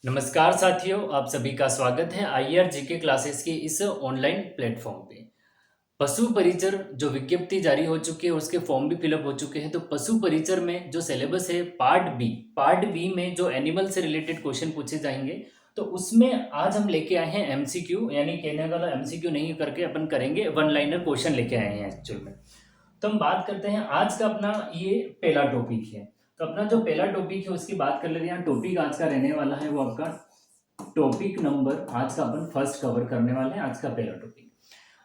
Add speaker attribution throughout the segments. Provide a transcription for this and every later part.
Speaker 1: नमस्कार साथियों, आप सभी का स्वागत है आईआर जीके क्लासेस के इस ऑनलाइन प्लेटफॉर्म पे। पशु परिचर जो विज्ञप्ति जारी हो चुकी है, उसके फॉर्म भी फिलअप हो चुके हैं। तो पशु परिचर में जो सिलेबस है पार्ट बी में जो एनिमल से रिलेटेड क्वेश्चन पूछे जाएंगे, तो उसमें आज हम लेके आए हैं एमसीक्यू, यानी कहने वाला एमसीक्यू नहीं करके अपन करेंगे वन लाइनर क्वेश्चन लेके आए हैं एक्चुअल में। तो हम बात करते हैं आज का अपना ये पहला टॉपिक है। तो अपना जो पहला टॉपिक है उसकी बात कर लेते हैं। टॉपिक आज का रहने वाला है वो आपका टॉपिक नंबर, आज का अपन फर्स्ट कवर करने वाले हैं। आज का पहला टॉपिक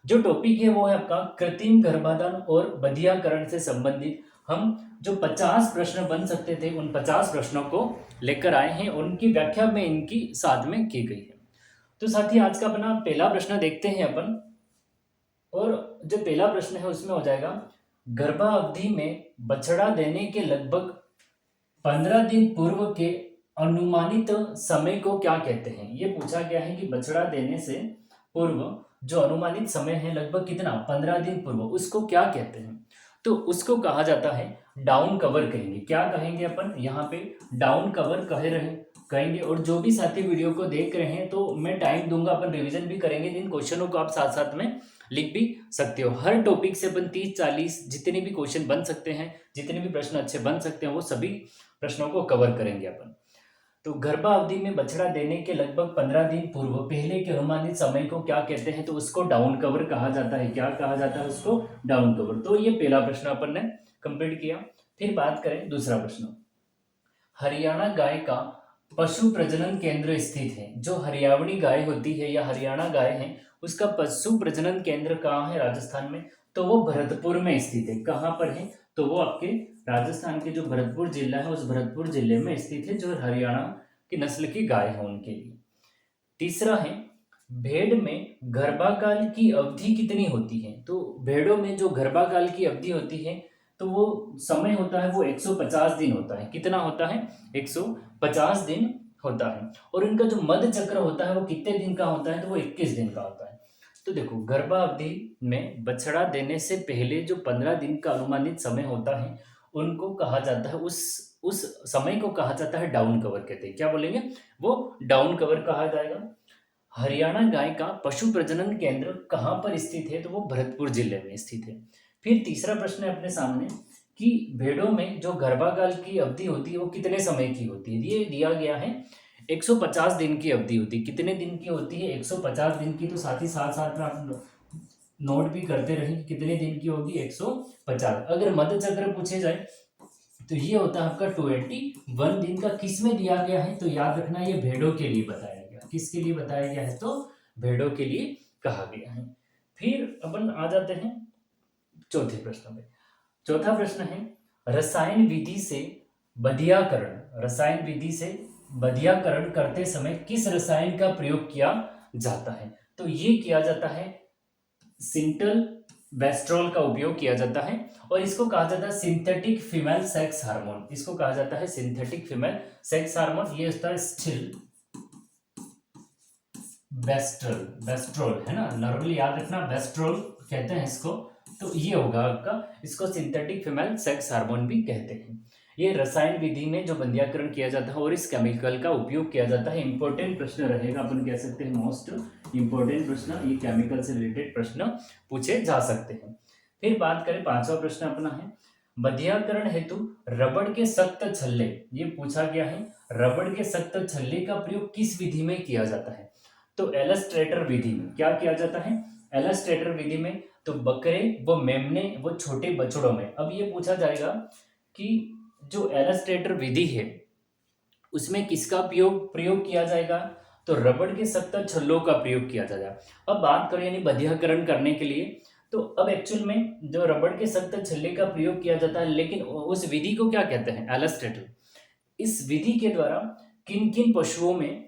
Speaker 1: जो टॉपिक है वो है आपका कृत्रिम गर्भाधान और बधियाकरण से संबंधित। हम जो 50 प्रश्न बन सकते थे उन 50 प्रश्नों को लेकर आए हैं और उनकी व्याख्या में इनकी साथ में की गई है। तो साथ ही आज का अपना पहला प्रश्न देखते हैं अपन। और जो पहला प्रश्न है उसमें हो जाएगा, गर्भावधि में बछड़ा देने के लगभग 15 दिन पूर्व के अनुमानित समय को क्या कहते हैं। ये पूछा गया है कि बछड़ा देने से पूर्व जो अनुमानित समय है लगभग कितना 15 दिन पूर्व, उसको क्या कहते हैं। तो उसको कहा जाता है डाउन कवर कहेंगे। क्या कहेंगे अपन यहाँ पे, डाउन कवर कहेंगे। और जो भी साथी वीडियो को देख रहे हैं तो मैं टाइम दूंगा, अपन रिवीजन भी करेंगे। इन क्वेश्चनों को आप साथ साथ में लिख भी सकते हो। हर टॉपिक से अपन 30-40 जितने भी क्वेश्चन बन सकते हैं, जितने भी प्रश्न अच्छे बन सकते हैं, वो सभी प्रश्नों को कवर करेंगे अपन। तो गर्भावधि में बछड़ा देने के लगभग 15 दिन पूर्व पहले के अनुमानित समय को क्या कहते हैं, तो उसको डाउन कवर कहा जाता है। क्या कहा जाता है उसको, डाउन कवर। तो ये पहला प्रश्न अपन ने कंप्लीट किया। फिर बात करें दूसरा प्रश्न। हरियाणा गाय का पशु प्रजनन केंद्र स्थित है। जो हरियाणवी गाय होती है या हरियाणा गाय है, उसका पशु प्रजनन केंद्र कहाँ है, राजस्थान में। तो वो भरतपुर में स्थित है। कहाँ पर है, तो वो आपके राजस्थान के जो भरतपुर जिला है उस भरतपुर जिले में स्थित है, जो हरियाणा की नस्ल की गाय है उनके लिए। तीसरा है, भेड़ में गर्भाकाल की अवधि कितनी होती है। तो भेड़ों में जो गर्भाकाल की अवधि होती है, तो वो समय होता है वो 150 दिन होता है। कितना होता है, 150 दिन होता है। और इनका जो मध्य चक्र होता है वो कितने दिन का होता है, तो वो 21 दिन का होता है। तो देखो, गर्भावधि में बछड़ा देने से पहले जो 15 दिन का अनुमानित समय होता है, उनको कहा जाता है, उस समय को कहा जाता है डाउन कवर कहते हैं। क्या बोलेंगे, वो डाउन कवर कहा जाएगा। हरियाणा गाय का पशु प्रजनन केंद्र कहाँ पर स्थित है, तो वो भरतपुर जिले में स्थित है। फिर तीसरा प्रश्न है अपने सामने कि भेड़ों में जो गर्भाकाल की अवधि होती है वो कितने समय की होती है। ये दिया गया है 150 दिन की अवधि होती है। कितने दिन की होती है, 150 दिन की। तो साथ ही साथ साथ में आप नोट भी करते रहें कि कितने दिन की होगी, 150। अगर मध्य चक्र पूछे जाए तो ये होता है आपका 21 दिन का। किस में दिया गया है, तो याद रखना ये भेड़ों के लिए बताया गया। किसके लिए बताया गया है, तो भेड़ों के लिए कहा गया है। फिर अपन आ जाते हैं चौथे प्रश्न पे। चौथा प्रश्न है, रसायन विधि से बधियाकरण करते समय किस रसायन का प्रयोग किया जाता है। तो ये किया जाता है सिंटल वेस्ट्रोल का उपयोग किया जाता है। और इसको कहा जाता है सिंथेटिक फीमेल सेक्स हार्मोन। इसको कहा जाता है सिंथेटिक फीमेल सेक्स हार्मोन। ये होता है स्टिल वेस्ट्रोल है ना, नॉर्मली याद रखना वेस्ट्रोल कहते हैं इसको। तो ये होगा आपका, इसको सिंथेटिक फीमेल सेक्स हार्मोन भी कहते हैं। ये रसायन विधि में जो बंध्याकरण किया जाता है और इस केमिकल का उपयोग किया जाता है। इंपॉर्टेंट प्रश्न रहेगा, अपन कह सकते हैं मोस्ट इंपॉर्टेंट प्रश्न। ये केमिकल से रिलेटेड प्रश्न पूछे जा सकते हैं। फिर बात करें, पांचवा प्रश्न अपना है, बंध्याकरण हेतु रबड़ के सख्त छल्ले। ये पूछा गया है, रबड़ के सख्त छल्ले का प्रयोग किस विधि में किया जाता है। तो एलस्ट्रेटर विधि में क्या किया जाता है, एलस्ट्रेटर विधि में। तो बकरे व मेमने व छोटे बछड़ों में। अब ये पूछा जाएगा कि जो एलस्ट्रेटर विधि है उसमें किसका प्रयोग किया जाएगा, तो रबड़ के सख्त छल्लों का प्रयोग किया जाएगा। अब बात करें यानी बधियाकरण करने के लिए, तो अब एक्चुअल में जो रबड़ के सख्त छल्ले का प्रयोग किया जाता है, लेकिन उस विधि को क्या कहते हैं, एलस्ट्रेटर। इस विधि के द्वारा किन किन पशुओं में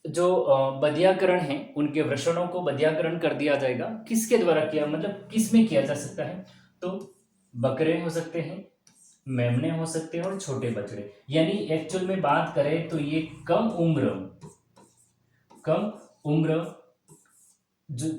Speaker 1: जो बधियाकरण है उनके वृषणों को बधियाकरण कर दिया जाएगा। किसके द्वारा किया, मतलब किस में किया जा सकता है, तो बकरे हो सकते हैं, मेमने हो सकते हैं और छोटे बछड़े। यानी एक्चुअल में बात करें तो ये कम उम्र जो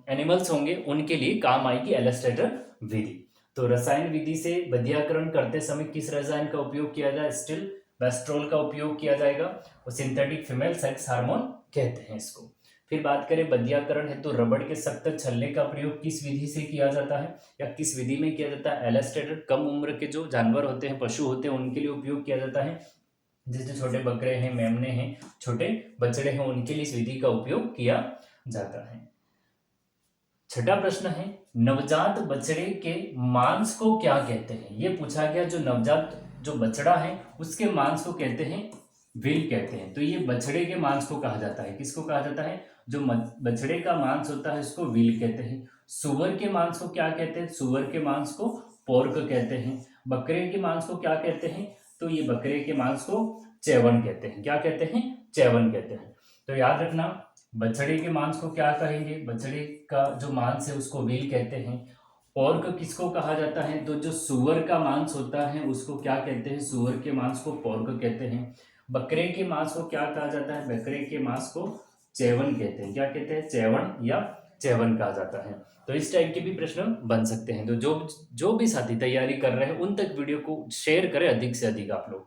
Speaker 1: एनिमल्स होंगे उनके लिए काम आएगी एलस्ट्रेटर विधि। तो रसायन विधि से बधियाकरण करते समय किस रसायन का उपयोग किया जाए, स्टिल वेस्ट्रोल का उपयोग किया जाएगा और सिंथेटिक फीमेल सेक्स हार्मोन कहते हैं इसको। फिर बात करें बंधियाकरण है, तो रबड़ के सख्त छल्ले का प्रयोग किस विधि से किया जाता है या किस विधि में किया जाता है? एलेस्टेटेड कम उम्र के जो जानवर होते हैं, पशु होते हैं, उनके लिए उपयोग किया जाता है। जैसे छोटे बकरे हैं, मेमने हैं, छोटे बछड़े हैं, उनके लिए इस विधि का उपयोग किया जाता है। छठा प्रश्न है, नवजात बछड़े के मांस को क्या कहते हैं? ये पूछा गया, जो नवजात जो बछड़ा है उसके मांस को कहते हैं विल कहते हैं। तो ये बछड़े के मांस को कहा जाता है, किसको कहा जाता है? जो बछड़े का मांस होता है उसको विल कहते हैं। सुअर के मांस को क्या कहते हैं? सुअर के मांस को पोर्क कहते हैं। बकरे के मांस को क्या कहते हैं? तो ये बकरे के मांस को चैवन कहते हैं। क्या कहते हैं? चैवन कहते हैं। तो याद रखना, बछड़े के मांस को क्या कहेंगे? बछड़े का जो मांस है उसको विल कहते हैं। पोर्क किसको कहा जाता है? तो जो सुअर का मांस होता है उसको क्या कहते हैं? सुअर के मांस को पोर्क कहते हैं। बकरे के मांस को क्या कहा जाता है? बकरे के मांस को चैवन कहते हैं। क्या कहते हैं? चैवन या चैवन कहा जाता है। तो इस टाइप के भी प्रश्न बन सकते हैं। तो जो भी साथी तैयारी कर रहे हैं उन तक वीडियो को शेयर करें अधिक से अधिक आप लोग।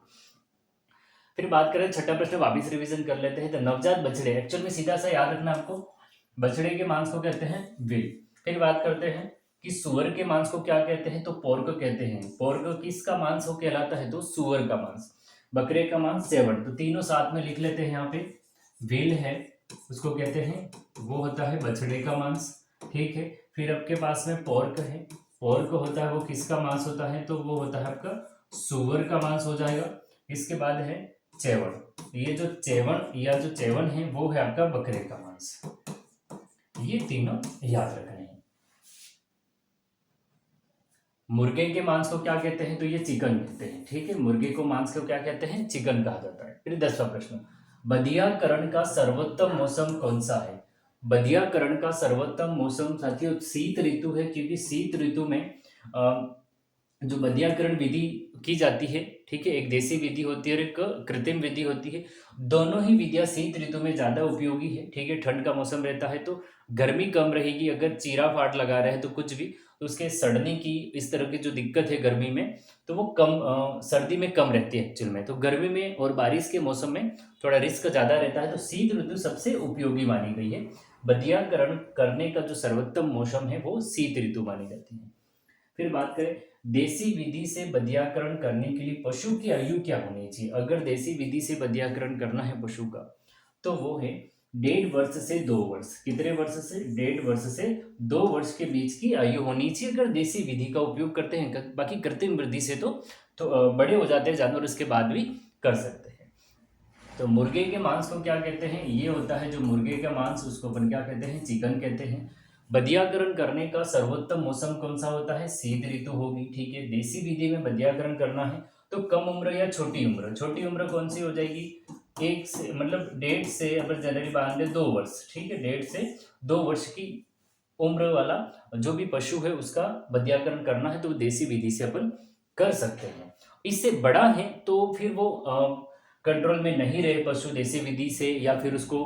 Speaker 1: फिर बात करें, छठा प्रश्न वापिस रिवीजन कर लेते हैं। तो नवजात बछड़े, एक्चुअल में सीधा सा याद रखना आपको, बछड़े के मांस को कहते हैं विल। फिर बात करते हैं कि सुअर के मांस को क्या कहते हैं? तो पोर्क कहते हैं। पोर्क किसका मांस हो कहलाता है? तो सुअर का मांस। बकरे का मांस चैवन। तो तीनों साथ में लिख लेते हैं यहाँ पे। विल है उसको कहते हैं, वो होता है बछड़े का मांस, ठीक है। फिर आपके पास में पोर्क है, पोर्क होता है वो किसका मांस होता है? तो वो होता है आपका सुअर का मांस हो जाएगा। इसके बाद है चैवन। ये जो चैवन या जो चैवन है वो है आपका बकरे का मांस। ये तीनों याद रखने हैं। मुर्गे के मांस को क्या कहते हैं? तो ये चिकन कहते हैं, ठीक है। मुर्गे को मांस को क्या कहते हैं? चिकन कहा जाता है। फिर 10वां प्रश्न, बंधियाकरण का सर्वोत्तम मौसम कौन सा है? बंधियाकरण का सर्वोत्तम मौसम साथियों शीत ऋतु है, क्योंकि शीत ऋतु में जो बंधियाकरण विधि की जाती है, ठीक है, एक देसी विधि होती है और एक कृत्रिम विधि होती है। दोनों ही विधियां शीत ऋतु में ज्यादा उपयोगी है, ठीक है। ठंड का मौसम रहता है तो गर्मी कम रहेगी। अगर चीरा फाट लगा रहे हैं तो कुछ भी, तो उसके सड़ने की इस तरह की जो दिक्कत है गर्मी में, तो वो कम सर्दी में कम रहती है एक्चुअल में। तो गर्मी में और बारिश के मौसम में थोड़ा रिस्क ज्यादा रहता है, तो शीत ऋतु सबसे उपयोगी मानी गई है। बंधियाकरण करने का जो सर्वोत्तम मौसम है वो शीत ऋतु मानी जाती है। फिर बात करें, देसी विधि से बंधियाकरण करने के लिए पशु की आयु क्या होनी चाहिए? अगर देसी विधि से बंधियाकरण करना है पशु का, तो वो है 1.5 वर्ष से 2 वर्ष। कितने वर्ष से? 1.5 वर्ष से 2 वर्ष के बीच की आयु होनी चाहिए अगर देसी विधि का उपयोग करते हैं। बाकी कृत्रिम विधि से तो बड़े हो जाते हैं जानवर, उसके बाद भी कर सकते हैं। तो मुर्गे के मांस को क्या कहते हैं? ये होता है जो मुर्गे का मांस, उसको अपन क्या कहते हैं? चिकन कहते हैं। बंधियाकरण करने का सर्वोत्तम मौसम कौन सा होता है? शीत ऋतु होगी, ठीक है। देसी विधि में बंधियाकरण करना है तो कम उम्र या छोटी उम्र, छोटी उम्र कौन सी हो जाएगी? 1 से मतलब 1.5 से अपन जनरली बांध दे 2 वर्ष, ठीक है। 1.5 से 2 वर्ष की उम्र वाला जो भी पशु है उसका बंधियाकरण करना है तो देसी विधि से अपन कर सकते हैं। इससे बड़ा है तो फिर वो कंट्रोल में नहीं रहे पशु देसी विधि से, या फिर उसको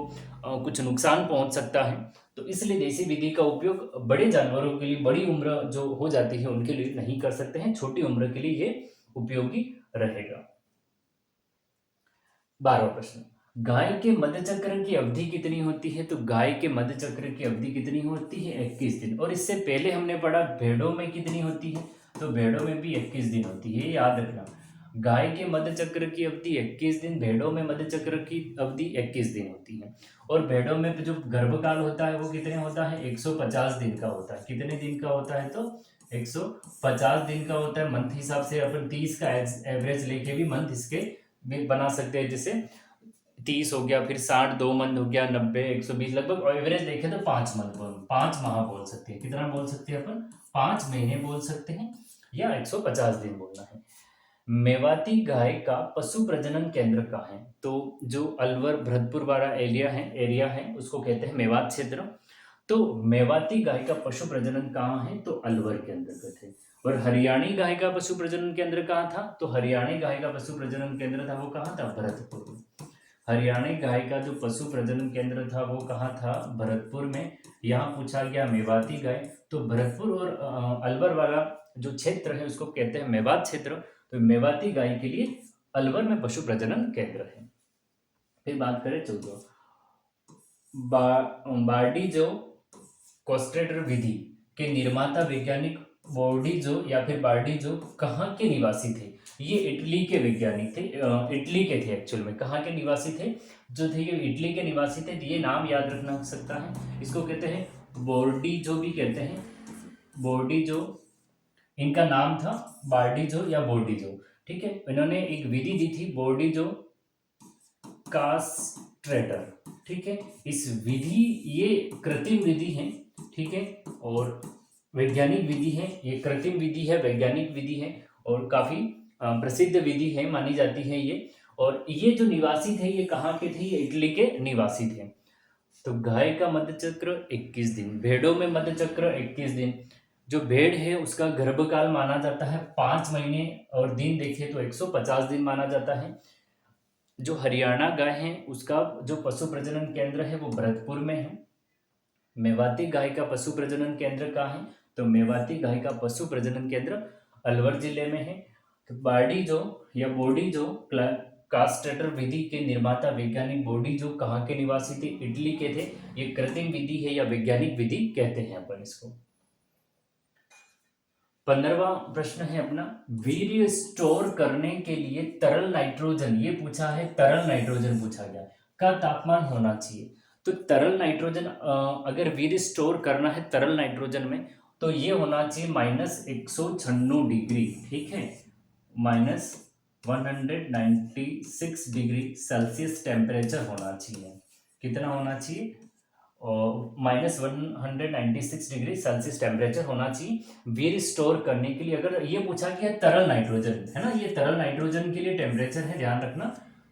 Speaker 1: कुछ नुकसान पहुंच सकता है, तो इसलिए देसी विधि का उपयोग बड़े जानवरों के लिए, बड़ी उम्र जो हो जाती है उनके लिए नहीं कर सकते हैं। छोटी उम्र के लिए ये उपयोगी रहेगा। 12वां प्रश्न, गाय के मध्य चक्र की अवधि कितनी होती है? तो गाय के मध्य चक्र की अवधि कितनी होती है? 21 दिन। और इससे पहले हमने पढ़ा भेड़ों में कितनी होती है? तो भेड़ों में भी 21 दिन होती है, याद रखना। गाय के मध्य चक्र की अवधि 21 दिन, भेड़ों में मध्य चक्र की अवधि 21 दिन होती है। और भेड़ों में जो गर्भकाल होता है वो कितने होता है? 150 दिन का होता है। कितने दिन का होता है? तो 150 दिन का होता है। मंथ हिसाब से अपन 30 का एवरेज लेके भी मंथ इसके भी बना सकते हैं। जैसे 30 हो गया, फिर 60 2 मंथ हो गया, 90 120 लगभग, और एवरेज देखें तो 5 मंथ 5 माह बोल सकते हैं। कितना बोल सकते हैं अपन? 5 महीने बोल सकते हैं, या 150 दिन बोलना है। मेवाती गाय का पशु प्रजनन केंद्र कहाँ है? तो जो अलवर भरतपुर वाला एरिया है उसको कहते हैं मेवात क्षेत्र। तो मेवाती गाय का पशु प्रजनन कहाँ है? तो अलवर के अंतर्गत है। और हरियाणी गाय का पशु प्रजनन केंद्र कहाँ था? तो हरियाणी गाय का पशु प्रजनन केंद्र था, वो कहाँ था? भरतपुर में। हरियाणी गाय का जो पशु प्रजनन केंद्र था वो कहाँ था? भरतपुर में। यहाँ पूछा गया मेवाती गाय, तो भरतपुर और अलवर वाला जो क्षेत्र है उसको कहते हैं मेवात क्षेत्र। तो मेवाती गाय के लिए अलवर में पशु प्रजनन केंद्र है। फिर बात करें 14, बार्डीजो कोस्ट्रेटर विधि के निर्माता वैज्ञानिक बोर्डिजो या फिर बार्डीजो कहाँ के निवासी थे? ये इटली के वैज्ञानिक थे, इटली के थे एक्चुअल में। कहाँ के निवासी थे? जो थे ये इटली के निवासी थे। ये नाम याद रखना हो सकता है। इसको कहते हैं बोर्डिजो भी कहते हैं, बोर्डिजो। इनका नाम था बार्डीजो या बोर्डिजो, ठीक है। इन्होंने एक विधि दी थी बोर्डिजो कास्ट्रेटर, ठीक है। इस विधि, ये कृत्रिम विधि है, ठीक है, और वैज्ञानिक विधि है। ये कृत्रिम विधि है, वैज्ञानिक विधि है, और काफी प्रसिद्ध विधि है, मानी जाती है ये। और ये जो निवासी थे ये कहाँ के थे? ये इटली के निवासी थे। तो गाय का मध्य चक्र 21 दिन, भेड़ों में मध्य चक्र 21 दिन। जो भेड़ है उसका गर्भकाल माना जाता है 5 महीने, और दिन देखें तो 150 दिन माना जाता है। जो हरियाणा गाय है उसका जो पशु प्रजनन केंद्र है वो भरतपुर में है। मेवाती गाय का पशु प्रजनन केंद्र कहाँ है? तो मेवाती गाय का पशु प्रजनन केंद्र अलवर जिले में है। तो बार्डीजो या बोर्डीजो कास्ट्रेटर विधि के निर्माता वैज्ञानिक बोर्डीजो कहाँ के निवासी थे? इटली के थे। ये कृत्रिम विधि है या वैज्ञानिक विधि कहते हैं अपन इसको। 15वां प्रश्न है अपना, वीर्य स्टोर करने के लिए तरल नाइट्रोजन, ये पूछा है, तरल नाइट्रोजन पूछा गया, का तापमान होना चाहिए। तो तरल नाइट्रोजन, अगर वीर्य स्टोर करना है तरल नाइट्रोजन में, तो ये होना चाहिए -196 डिग्री, ठीक है, -196 डिग्री सेल्सियस टेम्परेचर होना चाहिए। कितना होना चाहिए? और -196 डिग्री सेल्सियस टेम्परेचर होना चाहिए वीर्य स्टोर करने के लिए। अगर ये पूछा गया तरल नाइट्रोजन है ना, ये तरल नाइट्रोजन के लिए टेम्परेचर है, ध्यान रखना,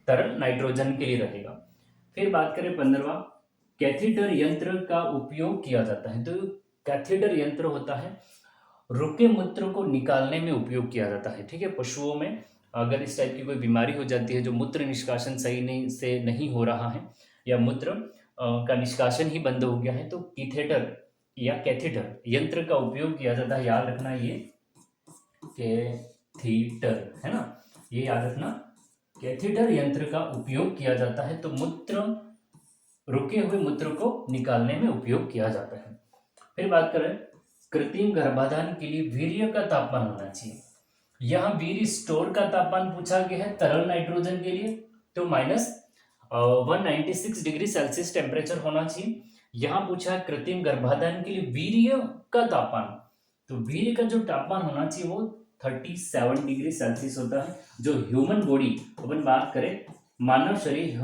Speaker 1: तरल नाइट्रोजन के लिए रहेगा। फिर बात करें 15वां, कैथीटर यंत्र का उपयोग किया जाता है। तो कैथीटर यंत्र होता है, रुके मूत्र को निकालने में उपयोग किया जाता है, ठीक है। पशुओं में अगर इस टाइप की कोई बीमारी हो जाती है, जो मूत्र निष्कासन सही नहीं हो रहा है, या मूत्र का निष्कासन ही बंद हो गया है, तो कैथेटर या कैथेटर यंत्र का उपयोग किया जाता है। याद रखना ये कैथीटर है ना, ये याद रखना, कैथेटर यंत्र का उपयोग किया जाता है। तो मूत्र, रुके हुए मूत्र को निकालने में उपयोग किया जाता है। फिर बात करें कृत्रिम गर्भाधान के लिए वीर्य का तापमान होना चाहिए। यहाँ वीर्य स्टोर का तापमान पूछा गया है तरल नाइट्रोजन के लिए, तो -196 डिग्री सेल्सियस टेम्परेचर होना चाहिए। यहाँ पूछा है कृत्रिम गर्भाधान के लिए वीर्य का तापमान, तो वीर्य का जो तापमान होना चाहिए वो 37 डिग्री सेल्सियस होता है। जो ह्यूमन बॉडी, अपन बात करें मानव शरीर,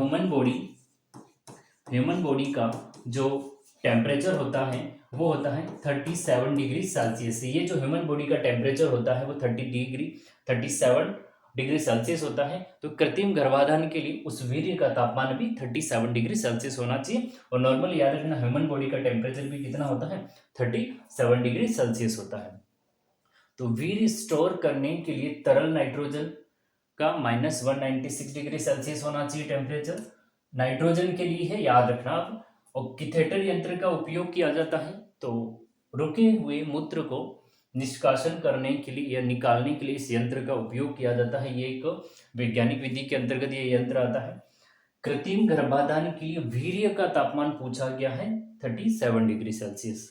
Speaker 1: ह्यूमन बॉडी का जो टेम्परेचर होता है वो होता है 37 डिग्री सेल्सियस। ये जो ह्यूमन बॉडी का टेम्परेचर होता है वो 37 डिग्री सेल्सियस होता है। तो कृत्रिम गर्भाधान के लिए उस वीर्य का तापमान भी 37 डिग्री सेल्सियस होना चाहिए। और नॉर्मल याद रखना, ह्यूमन बॉडी का टेम्परेचर भी कितना होता है? 37 डिग्री सेल्सियस होता है। तो वीर्य स्टोर करने के लिए तरल नाइट्रोजन का -196 डिग्री सेल्सियस होना चाहिए टेम्परेचर, नाइट्रोजन के लिए है, याद रखना आप। और कैथेटर यंत्र का उपयोग किया जाता है, तो रुके हुए मूत्र को निष्कासन करने के लिए या निकालने के लिए इस यंत्र का उपयोग किया जाता है। ये एक वैज्ञानिक विधि के अंतर्गत ये यंत्र आता है। कृत्रिम गर्भाधान के लिए वीर्य का तापमान पूछा गया है 37 डिग्री सेल्सियस।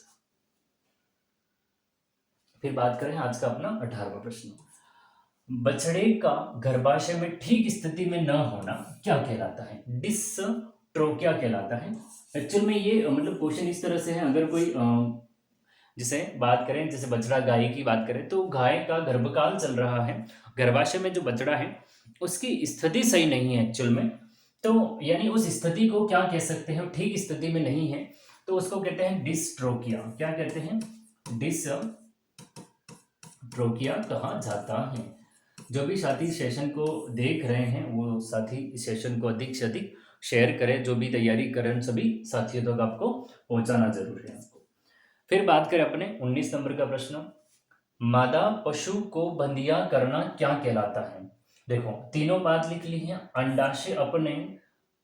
Speaker 1: फिर बात करें आज का अपना 18वां प्रश्न, बछड़े का गर्भाशय में ठीक स्थिति में न होना क्या कहलाता है? डिसट्रोकिया कहलाता है। एक्चुअल में ये मतलब क्वेश्चन इस तरह से है, अगर कोई जैसे बात करें, जैसे बछड़ा गाय की बात करें, तो गाय का गर्भकाल चल रहा है, गर्भाशय में जो बछड़ा है उसकी स्थिति सही नहीं है एक्चुअल में, तो यानी उस स्थिति को क्या कह सकते हैं, ठीक स्थिति में नहीं है, तो उसको कहते हैं डिसट्रोकिया। क्या कहते हैं? डिसट्रोकिया कहा जाता है। जो भी साथी सेशन को देख रहे हैं वो साथी इस सेशन को अधिक से अधिक शेयर करें, जो भी तैयारी करें सभी साथियों तक आपको पहुंचाना जरूरी है। फिर बात करें अपने 19 नंबर का प्रश्न, मादा पशु को बंदिया करना क्या कहलाता है? देखो तीनों बात लिख ली है, अंडाशय अपनयन,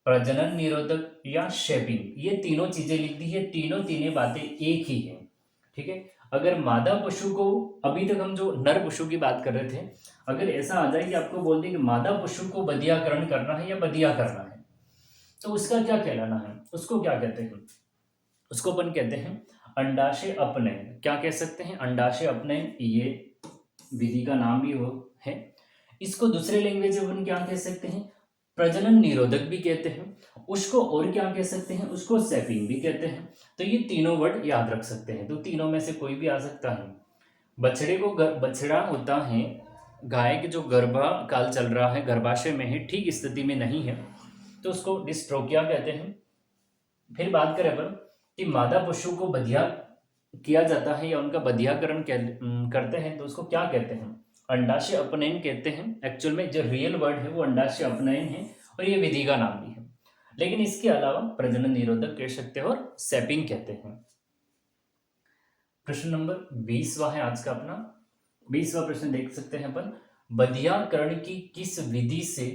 Speaker 1: प्रजनन निरोधक या शेपिंग, ये तीनों चीजें लिख दी है। तीनों बातें एक ही है, ठीक है। अगर मादा पशु को, अभी तक हम जो नर पशु की बात कर रहे थे, अगर ऐसा आ जाए कि आपको बोल दें कि मादा पशु को बधियाकरण करना है या बधिया करना है, तो उसका क्या कहलाना है, उसको क्या कहते हैं? उसको अपन कहते हैं अंडाशय अपनयन। क्या कह सकते हैं? अंडाशय अपनयन, ये विधि का नाम भी हो है। इसको दूसरे लैंग्वेज में अपन क्या कह सकते हैं? प्रजनन निरोधक भी कहते हैं। उसको और क्या कह सकते हैं? उसको सेपिंग भी कहते हैं। तो ये तीनों वर्ड याद रख सकते हैं, तो तीनों में से कोई भी आ सकता है। बछड़े को बछड़ा होता है, गाय के जो गर्भा काल चल रहा है, गर्भाशय में है, ठीक स्थिति में नहीं है, तो उसको डिस्ट्रोकिया कहते हैं। फिर बात करें अपन कि मादा पशु को बधिया किया जाता है या उनका बधियाकरण करते हैं, तो उसको क्या कहते हैं? अंडाशय अपनयन कहते हैं। एक्चुअल में जो रियल वर्ड है वो अंडाशय अपनयन है, और ये विधि का नाम भी है। लेकिन इसके अलावा प्रजनन निरोधक कह सकते हैं और सेपिंग कहते हैं। प्रश्न नंबर 20वां है आज का अपना। 20वां प्रश्न देख सकते हैं अपन, बधियाकरण की किस विधि से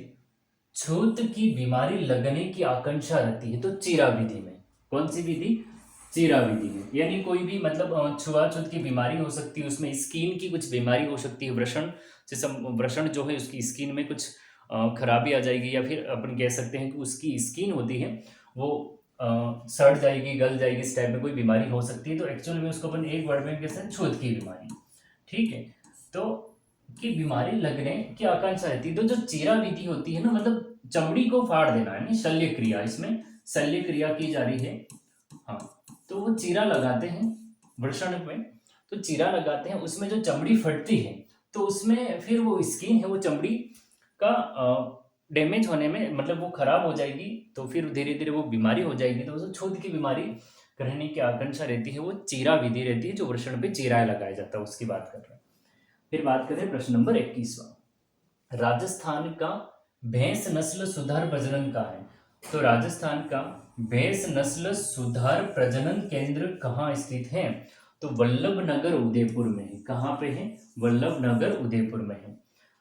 Speaker 1: छूत की बीमारी लगने की आकांक्षा रहती है? तो चीरा विधि में। कौन सी विधि? चीरा विधि में। यानी कोई भी मतलब छुआछूत की बीमारी हो सकती है, उसमें स्किन की कुछ बीमारी हो सकती है, व्रण से व्रण जो है उसकी स्किन में कुछ खराबी आ जाएगी, या फिर अपन कह सकते हैं कि उसकी स्किन होती है वो सड़ जाएगी, गल जाएगी, इस टाइप में कोई बीमारी हो सकती है। तो एक्चुअल में उसको अपन एक वर्ड में कहते हैं छूत की बीमारी। ठीक है, तो की बीमारी लगने की आकांक्षा रहती है। तो जो चीरा विधि होती है ना, मतलब चमड़ी को फाड़ देना है, शल्य क्रिया, इसमें शल्य क्रिया की जा रही है। हाँ, तो वो चीरा लगाते हैं वृषण में, तो चीरा लगाते हैं, उसमें जो चमड़ी फटती है, तो उसमें फिर वो स्किन है, वो चमड़ी का डैमेज होने में, मतलब वो खराब हो जाएगी, तो फिर धीरे धीरे वो बीमारी हो जाएगी, तो उसे छूत की बीमारी रहने की आकांक्षा रहती है। वो चीरा विधि रहती है, जो वृषण पे चीरा लगाया जाता है, उसकी बात कर रहे हैं। फिर बात करें प्रश्न नंबर 21वां, राजस्थान का भैंस नस्ल सुधार प्रजनन का है। तो राजस्थान का भैंस नस्ल सुधार प्रजनन केंद्र कहाँ स्थित है? तो वल्लभनगर उदयपुर में है। कहाँ पे है? वल्लभनगर उदयपुर में है।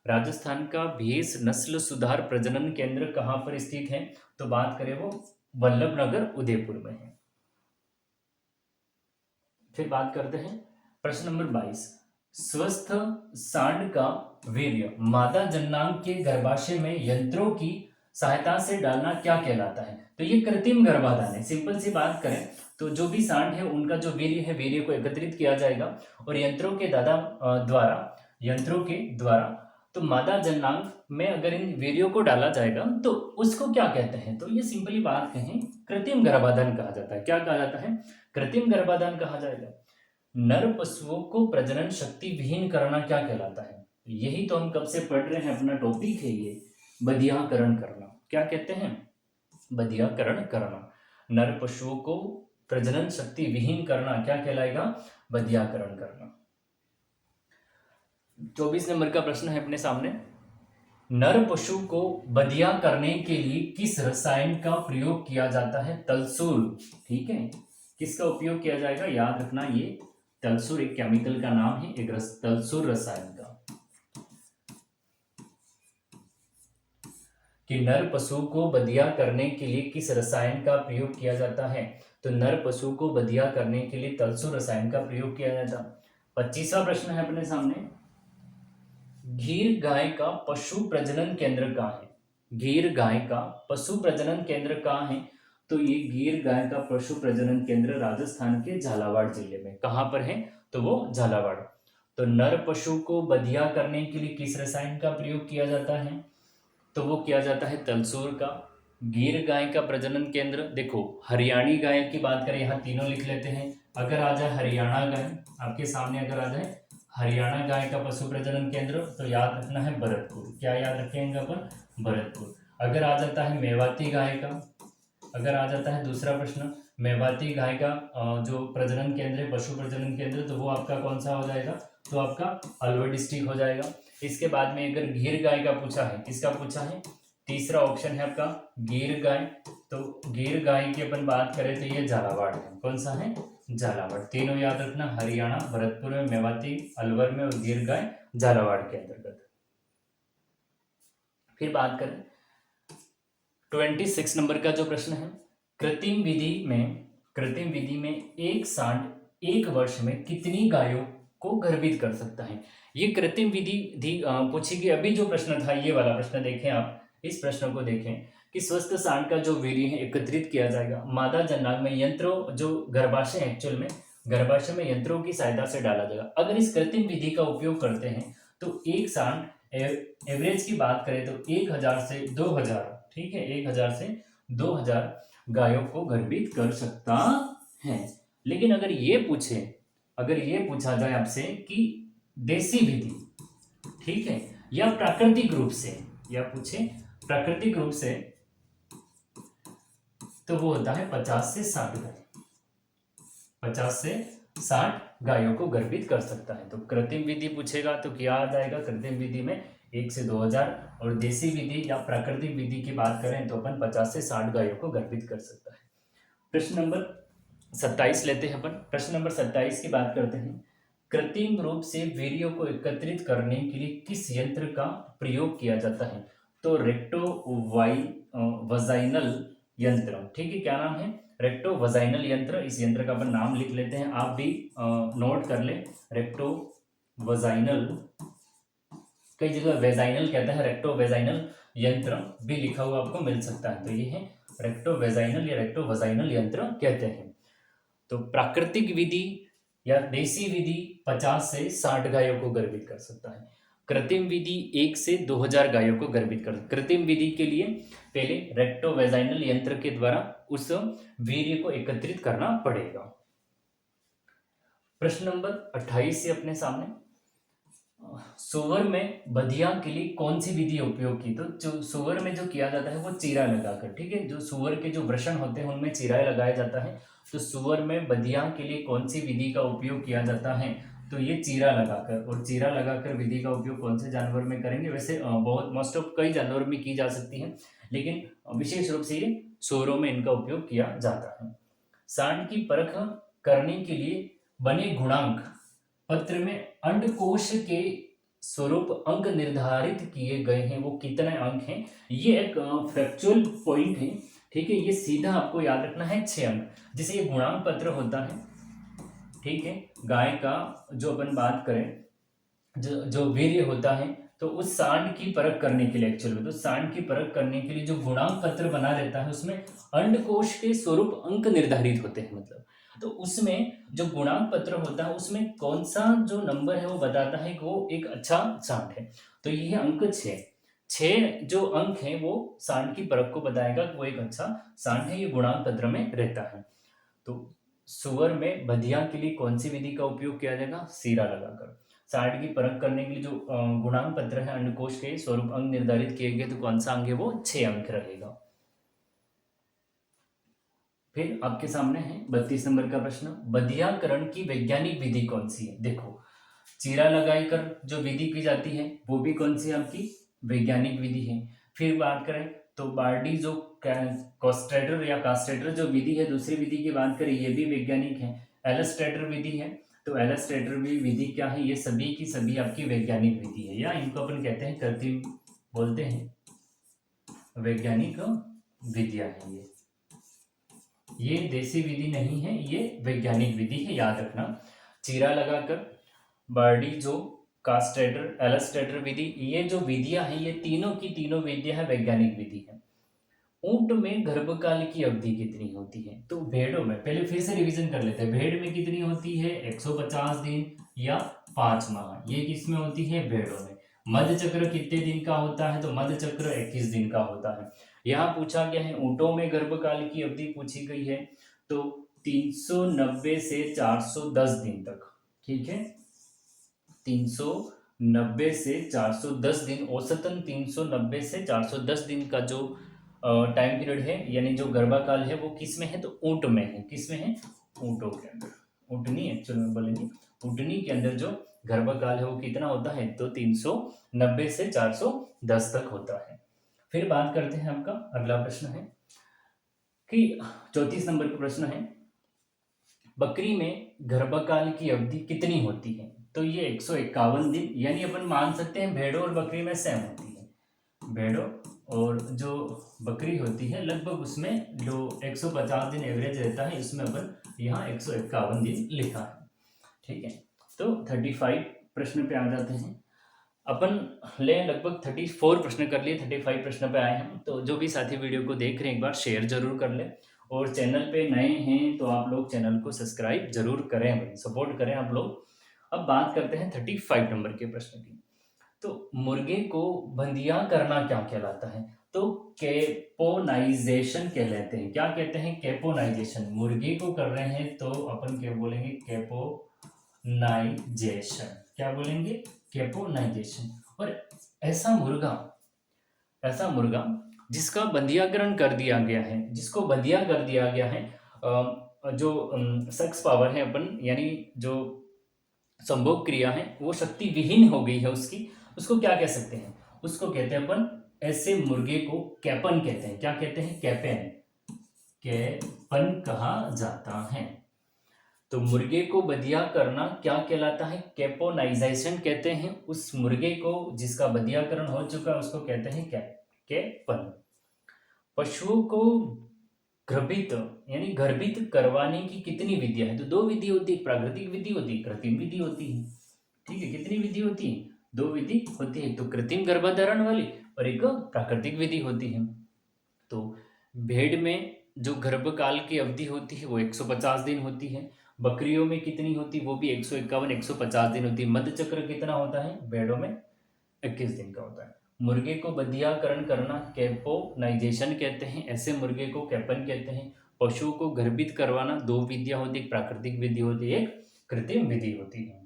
Speaker 1: राजस्थान का भैंस नस्ल सुधार प्रजनन केंद्र कहाँ पर स्थित है? तो बात करें वो वल्लभनगर उदयपुर में है। फिर बात करते हैं प्रश्न नंबर 22, स्वस्थ सांड का वीर्य मादा जननांग के गर्भाशय में यंत्रों की सहायता से डालना क्या कहलाता है? तो ये कृत्रिम गर्भाधान है। सिंपल सी बात करें तो जो भी सांड है उनका जो वीर्य है, वीर्य को एकत्रित किया जाएगा और यंत्रों के द्वारा तो मादा जननांग में अगर इन वीर्यों को डाला जाएगा तो उसको क्या कहते हैं? तो ये सिंपली बात कहें, कृत्रिम गर्भाधान कहा जाता है। क्या कहा जाता है? कृत्रिम गर्भाधान कहा जाएगा। नर पशुओं को प्रजनन शक्ति विहीन करना क्या कहलाता है? यही तो हम कब से पढ़ रहे हैं, अपना टॉपिक है ये, बधियाकरण करना। क्या कहते हैं? बधियाकरण करना। नर पशुओं को प्रजनन शक्ति विहीन करना क्या कहलाएगा? बधियाकरण करना। 24 नंबर का प्रश्न है अपने सामने, नर पशु को बधिया करने के लिए किस रसायन का प्रयोग किया जाता है? तलसूर। ठीक है, किसका उपयोग किया जाएगा? याद रखना, ये तलसूर एक केमिकल का नाम है, एक तलसूर रसायन का। कि नर पशु को बधिया करने के लिए किस रसायन का प्रयोग किया जाता है? तो नर पशु को बधिया करने के लिए तलसूर रसायन का प्रयोग किया जाता। 25वां प्रश्न है अपने सामने, गीर गाय का पशु प्रजनन केंद्र कहाँ है? गीर गाय का पशु प्रजनन केंद्र कहाँ है? तो ये गीर गाय का पशु प्रजनन केंद्र राजस्थान के झालावाड़ जिले में। कहाँ पर है? तो वो झालावाड़। तो नर पशु को बधिया करने के लिए किस रसायन का प्रयोग किया जाता है? तो वो किया जाता है तलसूर का। गीर गाय का प्रजनन केंद्र, देखो हरियाणी गाय की बात करें, यहाँ तीनों लिख लेते हैं। अगर आ जाए हरियाणा गाय आपके सामने, अगर आ जाए हरियाणा गाय का पशु प्रजनन केंद्र, तो याद रखना है भरतपुर। क्या याद रखेंगे अपन? भरतपुर। अगर आ जाता है मेवाती गाय का, अगर आ जाता है दूसरा प्रश्न, मेवाती गाय का जो प्रजनन केंद्र है, पशु प्रजनन केंद्र, तो वो आपका कौन सा हो जाएगा? तो आपका अलवर डिस्ट्रिक्ट हो जाएगा। इसके बाद में अगर गीर गाय का पूछा है, किसका पूछा है? तीसरा ऑप्शन है आपका गीर गाय। तो गीर गाय की अपन बात करें तो ये झालावाड़ है। कौन सा है? झालावाड़। तीनों याद रखना, हरियाणा, भरतपुर में, मेवाती, अलवर में और गीर गाय झालावाड़ के अंतर्गत। फिर बात करें 26 नंबर का जो प्रश्न है, कृत्रिम विधि में एक सांड एक वर्ष में कितनी गायों को गर्भित कर सकता है। ये कृत्रिम विधि पूछी गई। अभी जो प्रश्न था ये वाला प्रश्न देखें, आप इस प्रश्न को देखें कि स्वस्थ सांड का जो वीर्य है एकत्रित किया जाएगा मादा जननांग में यंत्रों, जो गर्भाशय एक्चुअल में गर्भाशय में यंत्रों की सहायता से डाला जाएगा। अगर इस कृत्रिम विधि का उपयोग करते हैं तो एक सांड एवरेज की बात करें तो 1000 से 2000, ठीक है, 1000 से 2000 गायों को गर्भित कर सकता है। लेकिन अगर ये पूछा जाए आपसे कि देसी विधि, ठीक है, या प्राकृतिक रूप से, या पूछे प्राकृतिक रूप से, तो वो होता है 50 से 60 गाय, 50 से 60 गायों को गर्भित कर सकता है। तो कृत्रिम विधि पूछेगा तो क्या आ जाएगा, कृत्रिम विधि में 1 से 2000, और देसी विधि या प्राकृतिक विधि की बात करें तो अपन 50 से 60 गायों को गर्भित कर सकता है। प्रश्न नंबर 27 लेते हैं अपन। प्रश्न नंबर 27 की बात करते हैं। कृत्रिम रूप से वीर्यों को एकत्रित करने के लिए किस यंत्र का प्रयोग किया जाता है। तो रेक्टो वजाइनल यंत्र, ठीक है, क्या नाम है, रेक्टो वजाइनल यंत्र। इस यंत्र का अपन नाम लिख लेते हैं, आप भी नोट कर ले। रेक्टो वजाइनल, कई जगह वेजाइनल कहता है, रेक्टो वेजाइनल यंत्र भी लिखा हुआ आपको मिल सकता है। तो ये है रेक्टो वेजाइनल या रेक्टो वजाइनल यंत्र कहते हैं। तो प्राकृतिक विधि या देसी विधि 50 से 60 गायों को गर्भित कर सकता है। कृत्रिम विधि 1 से 2000 गायों को गर्भित कर। कृत्रिम विधि के लिए पहले रेक्टोवेजाइनल यंत्र के द्वारा उस वीर्य को एकत्रित करना पड़ेगा। प्रश्न नंबर 28 से अपने सामने, सुअर में बधिया के लिए कौन सी विधि उपयोग की। तो जो सुअर में जो किया जाता है वो चीरा लगाकर, ठीक है, जो सुअर के जो वृषण होते हैं उनमें चीरा लगाया जाता है। तो सुअर में बधिया के लिए कौन सी विधि का उपयोग किया जाता है, तो ये चीरा लगाकर। और चीरा लगाकर विधि का उपयोग कौन से जानवर में करेंगे, वैसे बहुत मोस्ट ऑफ कई जानवर में की जा सकती है, लेकिन विशेष रूप से ये सुअरों में इनका उपयोग किया जाता है। सांड की परख करने के लिए बने गुणांक पत्र में अंडकोश के स्वरूप अंक निर्धारित किए गए हैं, वो कितने अंक हैं। ये एक फैक्चुअल पॉइंट है, ठीक है, ये सीधा आपको याद रखना है 6 अंक। जैसे ये गुणांक पत्र होता है, ठीक है, गाय का जो अपन बात करें, जो वीर्य होता है, तो उस सांड की परख करने के लिए, एक्चुअल में तो सांड की परख करने के लिए जो गुणांक पत्र बना रहता है उसमें अंडकोश के स्वरूप अंक निर्धारित होते हैं। मतलब तो उसमें जो गुणांक पत्र होता है उसमें कौन सा जो नंबर है वो बताता है कि वो एक अच्छा सांड है। तो ये है अंक 6 जो अंक है वो सांड की परख को बताएगा कि वो एक अच्छा सांड है, ये गुणांक पत्र में रहता है। तो सुअर में बधिया के लिए कौन सी विधि का उपयोग किया जाएगा, सीरा लगाकर। सांड की परख करने के लिए जो गुणांक पत्र है अंडकोश के स्वरूप अंक निर्धारित किए गए, तो कौन सा अंक है वो 6 अंक रहेगा। फिर आपके सामने है 32 नंबर का प्रश्न, बधियाकरण की वैज्ञानिक विधि कौन सी है। देखो, चीरा लगाकर जो विधि की जाती है वो भी कौन सी आपकी वैज्ञानिक विधि है। फिर बात करें तो बार्डी जो कॉस्ट्रेटर या कास्ट्रेटर जो विधि है, दूसरी विधि की बात करें, ये भी वैज्ञानिक है। एलस्ट्रेटर विधि है, तो एलस्ट्रेटर भी विधि क्या है, ये सभी की सभी आपकी वैज्ञानिक विधि है, या इनको अपन कहते हैं कृत्रिम, बोलते हैं वैज्ञानिक विधियां है। ये देसी विधि नहीं है, ये वैज्ञानिक विधि है, याद रखना। चीरा लगाकर, बार्डी जो, कास्ट्रेटर, एलस्ट्रेटर विधि, ये जो विधियां हैं ये तीनों की तीनों विधियां है वैज्ञानिक विधि है। ऊंट में गर्भकाल की अवधि कितनी होती है। तो भेड़ों में, पहले फिर से रिवीजन कर लेते हैं, भेड़ में कितनी होती है 150 दिन या 5 माह, ये किस में होती है, भेड़ों में। मध्य चक्र कितने दिन का होता है, तो मध्य चक्र 21 दिन का होता है। यहाँ पूछा गया है ऊंटों में गर्भकाल की अवधि पूछी गई है, तो 390 से 410 दिन तक, ठीक है, 390 से 410 दिन, औसतन 390 से 410 दिन का जो टाइम पीरियड है, यानी जो गर्भाकाल है वो किस में है, तो ऊंट में है। किस में है, ऊंटों के अंदर, ऊँटनी एक्चुअल में बोलेंगे, ऊँटनी के अंदर जो गर्भकाल है वो कितना होता है, तो 390 से 410 तक होता है। फिर बात करते हैं, आपका अगला प्रश्न है कि 34 नंबर का प्रश्न है, बकरी में गर्भकाल की अवधि कितनी होती है। तो ये 151 दिन, यानी अपन मान सकते हैं भेड़ों और बकरी में सेम होती है, भेड़ों और जो बकरी होती है लगभग उसमें जो 150 दिन एवरेज रहता है, इसमें अपन यहाँ 151 दिन लिखा है। ठीक है, तो 35 प्रश्न पे आ जाते हैं अपन। ले लगभग 34 प्रश्न कर लिए, 35 प्रश्न पे आए हम। तो जो भी साथी वीडियो को देख रहे हैं एक बार शेयर जरूर कर ले, और चैनल पे नए हैं तो आप लोग चैनल को सब्सक्राइब जरूर करें भाई, सपोर्ट करें आप लोग। अब बात करते हैं 35 नंबर के प्रश्न की। तो मुर्गे को बंदिया करना क्या कहलाता है? तो कैपोनाइजेशन कहलाते हैं। क्या कहते हैं? कैपोनाइजेशन। मुर्गे को कर रहे हैं तो अपन क्या बोलेंगे? कैपोनाइजेशन। क्या बोलेंगे? कैपोनाइजेशन। और ऐसा मुर्गा जिसका बंदियाकरण कर दिया गया है, जिसको बंदिया कर दिया गया है, जो सेक्स पावर है अपन, यानी जो संभोग क्रिया है वो शक्ति विहीन हो गई है उसकी, उसको क्या कह सकते हैं? उसको कहते हैं अपन, ऐसे मुर्गे को कैपन कहते हैं। क्या कहते हैं? कैपेन, कैपन कहा जाता है। तो मुर्गे को बदिया करना क्या कहलाता है? कैपोनाइजेशन कहते हैं उस मुर्गे को जिसका बदियाकरण हो चुका है, उसको कहते हैं कैपन। पशुओं को गर्भित यानी गर्भित करवाने की कितनी विधियां है? तो दो विधि होती है, प्राकृतिक विधि होती है, कृत्रिम विधि होती है। ठीक है, कितनी विधि होती है? दो विधि होती है, तो कृत्रिम गर्भधारण वाली और एक प्राकृतिक विधि होती है। तो भेड़ में जो गर्भकाल की अवधि होती है वो 150 दिन होती है। बकरियों में कितनी होती है? वो भी 151 150 दिन होती है। मध्य चक्र कितना होता है भेड़ों में? 21 दिन का होता है। मुर्गे को बंधियाकरण करना कैपोनाइजेशन कहते हैं, ऐसे मुर्गे को कैपन कहते हैं। पशुओं को गर्भित करवाना दो विधियां होती है, प्राकृतिक विधि होती है, एक कृत्रिम विधि होती है।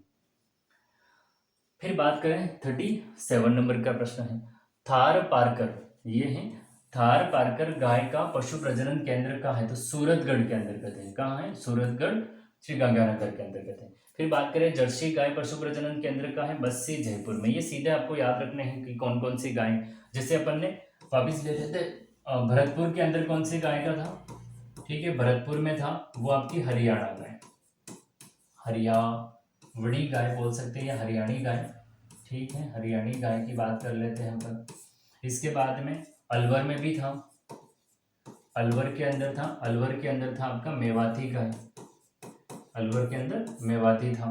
Speaker 1: फिर बात करें 37 नंबर का प्रश्न है, थार पारकर। ये है थार पारकर गाय का पशु प्रजनन केंद्र कहाँ है? तो सूरतगढ़ के अंतर्गत है। कहाँ है? सूरतगढ़, श्री गंगानगर के अंतर्गत है। फिर बात करें जर्सी गाय पशु प्रजनन केंद्र का है? बस्सी, जयपुर में। ये सीधे आपको याद रखने हैं कि कौन कौन सी गाय, जैसे अपन ने वापिस ले लेते, भरतपुर के अंदर कौन सी गाय का था? ठीक है, भरतपुर में था वो आपकी हरियाणा गाय, हरियावड़ी गाय बोल सकते हैं या हरियाणी गाय। ठीक है, हरियाणी गाय की बात कर लेते हैं अपन। इसके बाद में अलवर में भी था, अलवर के अंदर था आपका मेवाती गाय, अलवर के अंदर मेवाती था।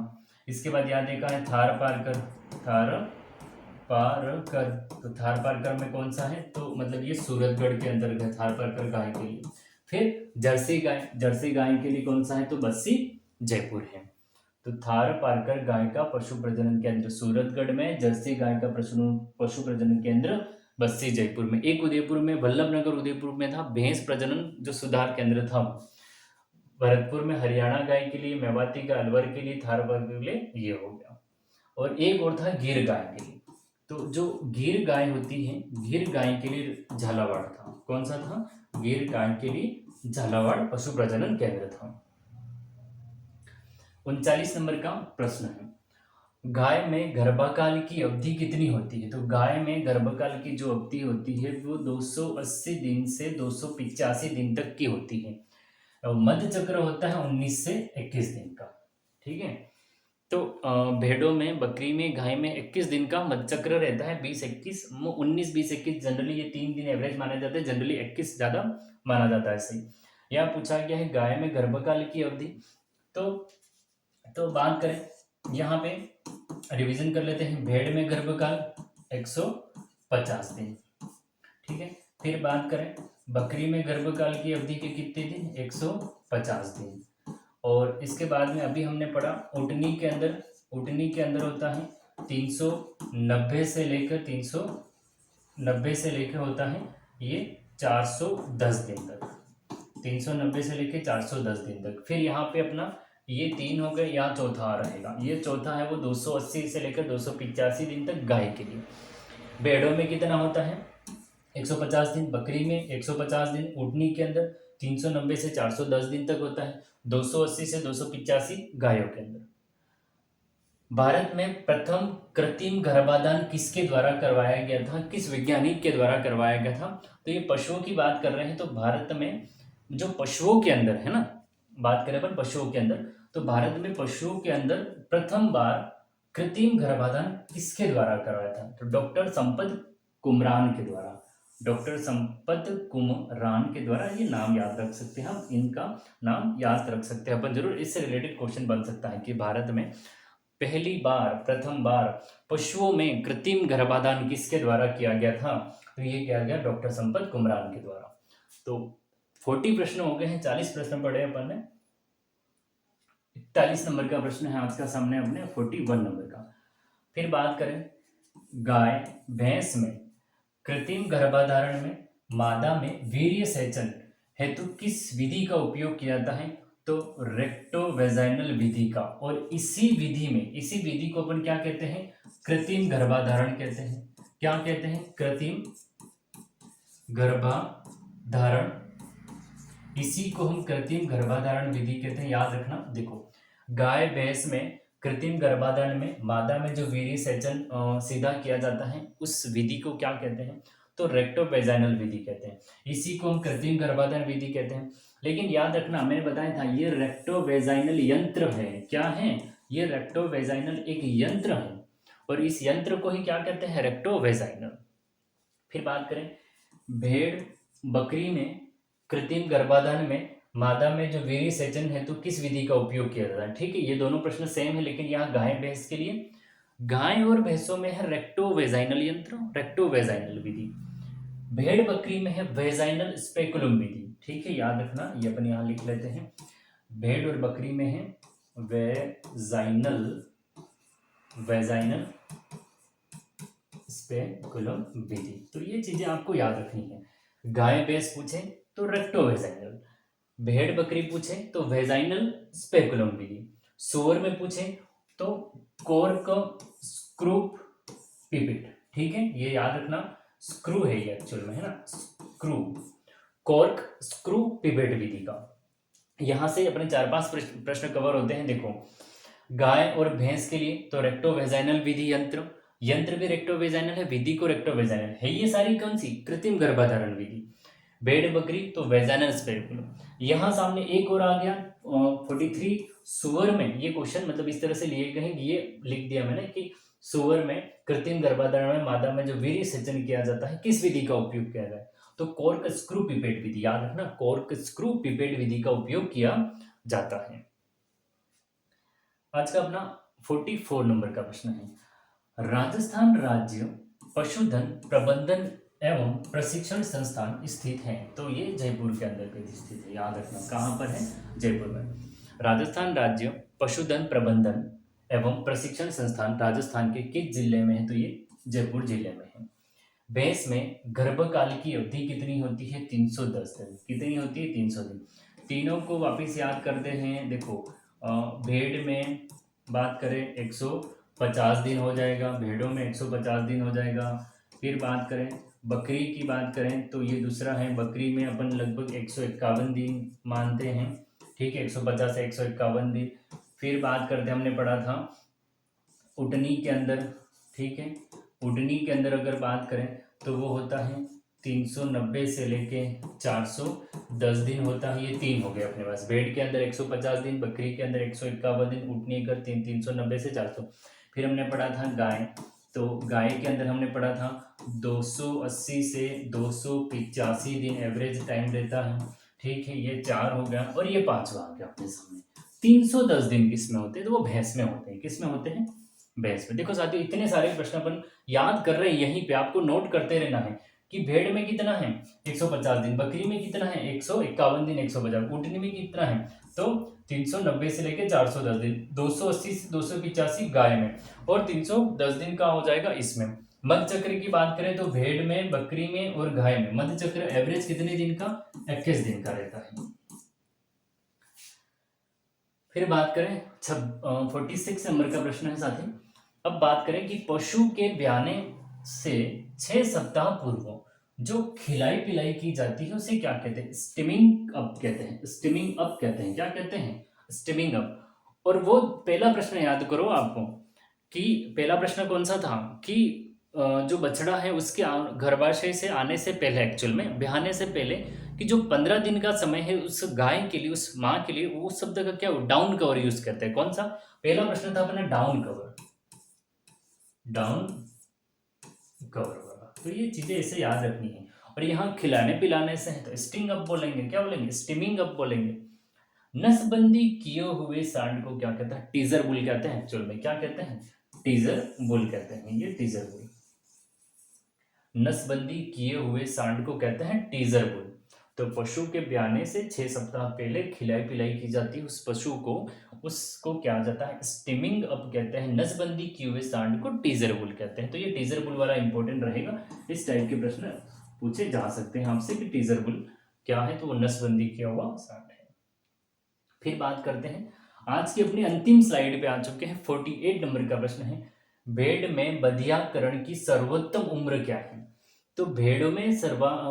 Speaker 1: इसके बाद यहाँ देखा है थार पारकर, तो थार पारकर में कौन सा है? तो मतलब ये सूरतगढ़ के अंतर्गत थार पारकर गाय के लिए। फिर जर्सी गाय के लिए कौन सा है? तो बस्सी, जयपुर है। तो थार पारकर गाय का पशु प्रजनन केंद्र सूरतगढ़ में, जर्सी गाय का पशु प्रजनन केंद्र बस्सी, जयपुर में। एक उदयपुर में, वल्लभनगर उदयपुर में था भैंस प्रजनन जो सुधार केंद्र था। भरतपुर में हरियाणा गाय के लिए, मेवाती का अलवर के लिए, थार पारकर के लिए, ये हो गया। और एक और था गिर गाय के लिए। तो जो गिर गाय होती है, गिर गाय के लिए झालावाड़ था। कौन सा था? गिर गाय के लिए झालावाड़ पशु प्रजनन केंद्र था। 39 नंबर का प्रश्न है, गाय में गर्भकाल की अवधि कितनी होती है? तो गाय में गर्भकाल की जो अवधि होती है वो 280 दिन से 285 दिन तक की होती है। और मध्य चक्र होता है 19 से 21 दिन का। ठीक है, तो भेड़ों में, बकरी में, गाय में 21 दिन का मध्य चक्र रहता है। 20-21, 19-20-21 जनरली ये 3 दिन एवरेज माने जाते हैं, जनरली 21 ज्यादा माना जाता है। सही। यहाँ पूछा गया है गाय में गर्भकाल की अवधि। तो बात करें यहाँ पे, रिवीजन कर लेते हैं। भेड़ में गर्भकाल 150 दिन। ठीक है, फिर बात करें बकरी में गर्भकाल की अवधि के कितने दिन? 150 दिन। और इसके बाद में अभी हमने पढ़ा ऊँटनी के अंदर होता है 390 से लेकर होता है ये 410 दिन तक, 390 से लेकर 410 दिन तक। फिर यहाँ पे अपना ये 3 हो गए, यहाँ चौथा रहेगा, ये चौथा है वो 280 से लेकर 285 दिन तक गाय के लिए। भेड़ों में कितना होता है? 150 दिन, बकरी में 150 दिन, ऊँटनी के अंदर 390 से 410 दिन तक होता है, 280 से 285 गायों के अंदर। भारत में प्रथम कृत्रिम गर्भाधान किसके द्वारा करवाया गया था? किस वैज्ञानिक के द्वारा करवाया गया था? तो ये पशुओं की बात कर रहे हैं। तो भारत में जो पशुओं के अंदर है ना, बात करें अपन पशुओं के अंदर, तो भारत में पशुओं के अंदर प्रथम बार कृत्रिम गर्भाधान किसके द्वारा करवाया था? तो डॉक्टर संपत कुमरान के द्वारा। डॉक्टर संपत कुमरान के द्वारा, ये नाम याद रख सकते हैं हम, इनका नाम याद रख सकते हैं अपन जरूर। इससे रिलेटेड क्वेश्चन बन सकता है कि भारत में प्रथम बार पशुओं में कृत्रिम गर्भाधान किसके द्वारा किया गया था? तो ये किया गया डॉक्टर संपत कुमरान के द्वारा। तो 40 प्रश्न हो गए हैं, 40 प्रश्न पढ़े अपन ने। 41 नंबर का प्रश्न है आज का सामने अपने, 41 नंबर का। फिर बात करें गाय भैंस में कृत्रिम गर्भाधारण में मादा में वीर्य सेचन हेतु किस विधि का उपयोग किया जाता है? तो रेक्टोवेजाइनल विधि का। और इसी विधि को अपन क्या कहते हैं? कृत्रिम गर्भाधारण कहते हैं। क्या कहते हैं? कृत्रिम गर्भाधारण। इसी को हम कृत्रिम गर्भाधारण विधि कहते हैं, याद रखना। देखो, गाय भैंस में कृत्रिम गर्भाधान में मादा में जो वीर्य सेचन सीधा किया जाता है, उस विधि को क्या कहते हैं? तो रेक्टोवेजाइनल विधि कहते हैं। इसी को हम कृत्रिम गर्भाधान विधि कहते हैं। लेकिन याद रखना, मैंने बताया था ये रेक्टोवेजाइनल यंत्र है। क्या है ये? रेक्टोवेजाइनल एक यंत्र है, और इस यंत्र को ही क्या कहते हैं? रेक्टोवेजाइनल। फिर बात करें भेड़ बकरी में कृत्रिम गर्भाधान में मादा में जो वीर्य सेचन है तो किस विधि का उपयोग किया जाता है? ठीक है, ये दोनों प्रश्न सेम है, लेकिन यहाँ गाय भैंस के लिए, गाय और भैंसों में है रेक्टोवेजाइनल यंत्र, रेक्टोवेजाइनल विधि। भेड़ बकरी में है वेजाइनल स्पेकुलम विधि। ठीक है, याद रखना, ये अपन यहाँ लिख लेते हैं। भेड़ और बकरी में है वेजाइनल स्पेकुलम विधि। तो ये चीजें आपको याद रखनी है। गाय भैंस पूछे तो रेक्टोवेजाइनल, भेड़ बकरी पूछे तो वेजाइनल स्पेकुलम विधि, सुअर में पूछे तो कॉर्क स्क्रू पिपेट। ठीक है, ये याद रखना, स्क्रू है ये एक्चुअल में, है ना, स्क्रू, कॉर्क स्क्रू पिपेट विधि का। यहां से अपने 4-5 प्रश्न कवर होते हैं। देखो, गाय और भैंस के लिए तो रेक्टोवेजाइनल विधि यंत्र भी रेक्टोवेजाइनल है, विधि को रेक्टोवेजाइनल है। ये सारी कौन सी? कृत्रिम गर्भाधारण विधि। भेड़ बकरी तो वेजाइनल स्पेकुलम। यहाँ सामने एक और आ गया 43 सुअर में। ये क्वेश्चन मतलब इस तरह से लिए गए, ये लिख दिया मैंने कि सुअर में कृत्रिम गर्भाधारण में मादा में जो वीर्य सेचन किया जाता है, किस विधि का उपयोग किया जाए? तो कॉर्क स्क्रू पिपेट विधि। याद रखना, कॉर्क स्क्रू पिपेट विधि का उपयोग किया जाता है। आज का अपना 44 नंबर का प्रश्न है, राजस्थान राज्य पशुधन प्रबंधन एवं प्रशिक्षण संस्थान स्थित है। तो ये जयपुर के अंदर कहीं स्थित है, याद रखना। कहाँ पर है? जयपुर में। राजस्थान राज्य पशुधन प्रबंधन एवं प्रशिक्षण संस्थान राजस्थान के किस जिले में है? तो ये जयपुर जिले में है। भैंस में गर्भकाल की अवधि कितनी होती है? 310 दिन। कितनी होती है? 300 दिन। तीनों को वापिस याद करते हैं। देखो, भेड़ में बात करें 150 दिन हो जाएगा, भेड़ों में 150 दिन हो जाएगा। फिर बात करें बकरी की बात करें तो ये दूसरा है, बकरी में अपन लगभग 151 दिन मानते हैं। ठीक है, 150 से 151 दिन। फिर बात करते हैं, हमने पढ़ा था उटनी के अंदर। ठीक है, उटनी के अंदर अगर बात करें तो वो होता है 390 से लेके 410 दिन होता है। ये 3 हो गए अपने पास। भेड़ के अंदर 150 दिन, बकरी के अंदर 151 दिन, उटनी कर 390 से 400। फिर हमने पढ़ा था गाय, तो गाय के अंदर हमने पढ़ा था 280 से 285 दिन एवरेज टाइम रहता है। ठीक है, ये 4 हो गया, और ये 5वां आ गया अपने सामने। 310 दिन किस में होते हैं? तो वो भैंस में होते हैं। किस में होते हैं? भैंस में। देखो साथियों, इतने सारे प्रश्न अपन याद कर रहे हैं, यहीं पे आपको नोट करते रहना है कि भेड़ में कितना है? 150 दिन, बकरी में कितना है? 151 दिन, 150, ऊँटनी में कितना है? तो 390 से लेके 410 दिन, 280 से 285 गाय में, और 310 दिन का हो जाएगा इसमें। मध्य चक्र की बात करें तो भेड़ में, बकरी में और गाय में मध्य चक्र एवरेज कितने दिन का? 21 दिन का रहता है। फिर बात करें 46 नंबर का प्रश्न है साथी। अब बात करें कि पशु के ब्याने से 6 सप्ताह पूर्व जो खिलाई पिलाई की जाती है उसे क्या कहते हैं? स्टिमिंग अप कहते हैं। स्टिमिंग अप कहते हैं। क्या कहते हैं? Stimming up. और वो पहला प्रश्न याद करो आपको, कि पहला प्रश्न कौन सा था कि जो बछड़ा है उसके गर्भाशय से आने से पहले, एक्चुअल में ब्याने से पहले, कि जो 15 दिन का समय है उस गाय के लिए, उस माँ के लिए, वो शब्द का क्या डाउन कवर यूज करते हैं। कौन सा? पहला प्रश्न था अपना डाउन कवर, डाउन कवर वाला। तो ये चीजें ऐसे याद रखनी है। और यहाँ खिलाने पिलाने से है तो स्टिंग अप बोलेंगे। क्या बोलेंगे? स्टिमिंग अप बोलेंगे। नसबंदी किए हुए सांड को क्या कहते हैं? टीजर बुल कहते हैं। एक्चुअल में क्या कहते हैं? टीजर बुल कहते हैं। ये टीजर बुल। नसबंदी किए हुए सांड को कहते हैं टीजर बुल। तो पशु के ब्याने से 6 सप्ताह पहले खिलाई पिलाई की जाती है उस पशु को, उसको क्या जाता है? स्टिमिंग अप कहते हैं। नसबंदी किए हुए सांड को टीजर बुल कहते हैं। तो ये टीजर बुल वाला इंपॉर्टेंट रहेगा। इस टाइप के प्रश्न पूछे जा सकते हैं आपसे कि टीजर बुल क्या है, तो वो नसबंदी किया हुआ सांड है। फिर बात करते हैं, आज की अपनी अंतिम स्लाइड पे आ चुके हैं। 48 नंबर का प्रश्न है, भेड़ में बधियाकरण की सर्वोत्तम उम्र क्या है? तो भेड़ों में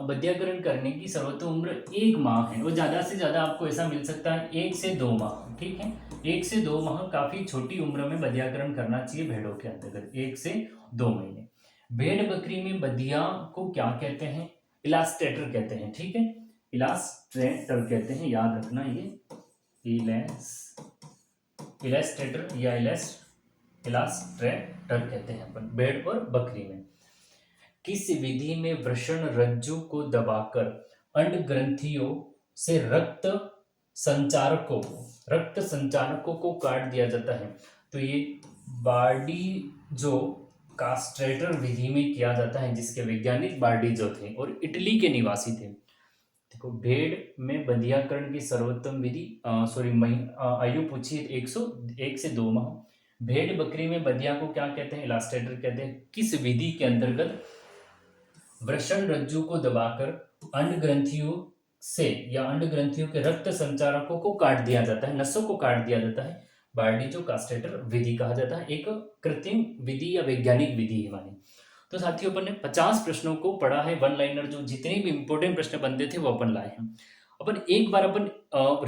Speaker 1: बधियाकरण करने की सर्वोत्तम उम्र 1 माह है। वो ज्यादा से ज्यादा आपको ऐसा मिल सकता है 1 से 2 माह। ठीक है, 1 से 2 माह काफी छोटी उम्र में बधियाकरण करना चाहिए भेड़ों के अंतर्गत, 1 से 2 महीने। भेड़ बकरी में बधिया को क्या कहते हैं? इलास्ट्रेटर कहते हैं। ठीक है, इलास्ट्रेटर कहते हैं, याद रखना ये। इलास्ट्रेटर या इलास्ट्रेटर कहते हैं अपन भेड़ और बकरी में। किस विधि में वृषण रज्जु को दबाकर अंड ग्रंथियों से रक्त संचारकों को काट दिया जाता है? तो ये बार्डी जो कास्ट्रेटर विधि में किया जाता है, जिसके वैज्ञानिक बार्डी जो थे और इटली के निवासी थे। देखो, भेड़ में बंधियाकरण की सर्वोत्तम विधि आयु पूछी 1 से 2 माह। भेड़ बकरी में बंधिया को क्या कहते हैं? इलास्ट्रेटर कहते हैं। किस विधि के अंतर्गत वृषण रज्जु को दबाकर अंड ग्रंथियों से या अंड ग्रंथियों के रक्त संचारकों को काट दिया जाता है, नसों को काट दिया जाता है? बार्डी जो कास्ट्रेटर विधि कहा जाता है। एक कृत्रिम विधि या वैज्ञानिक विधि है मानी। तो साथियों, अपन ने 50 प्रश्नों को पढ़ा है। वन लाइनर जो जितने भी इंपॉर्टेंट प्रश्न बनते थे वो अपन लाए हैं। अपन एक बार अपन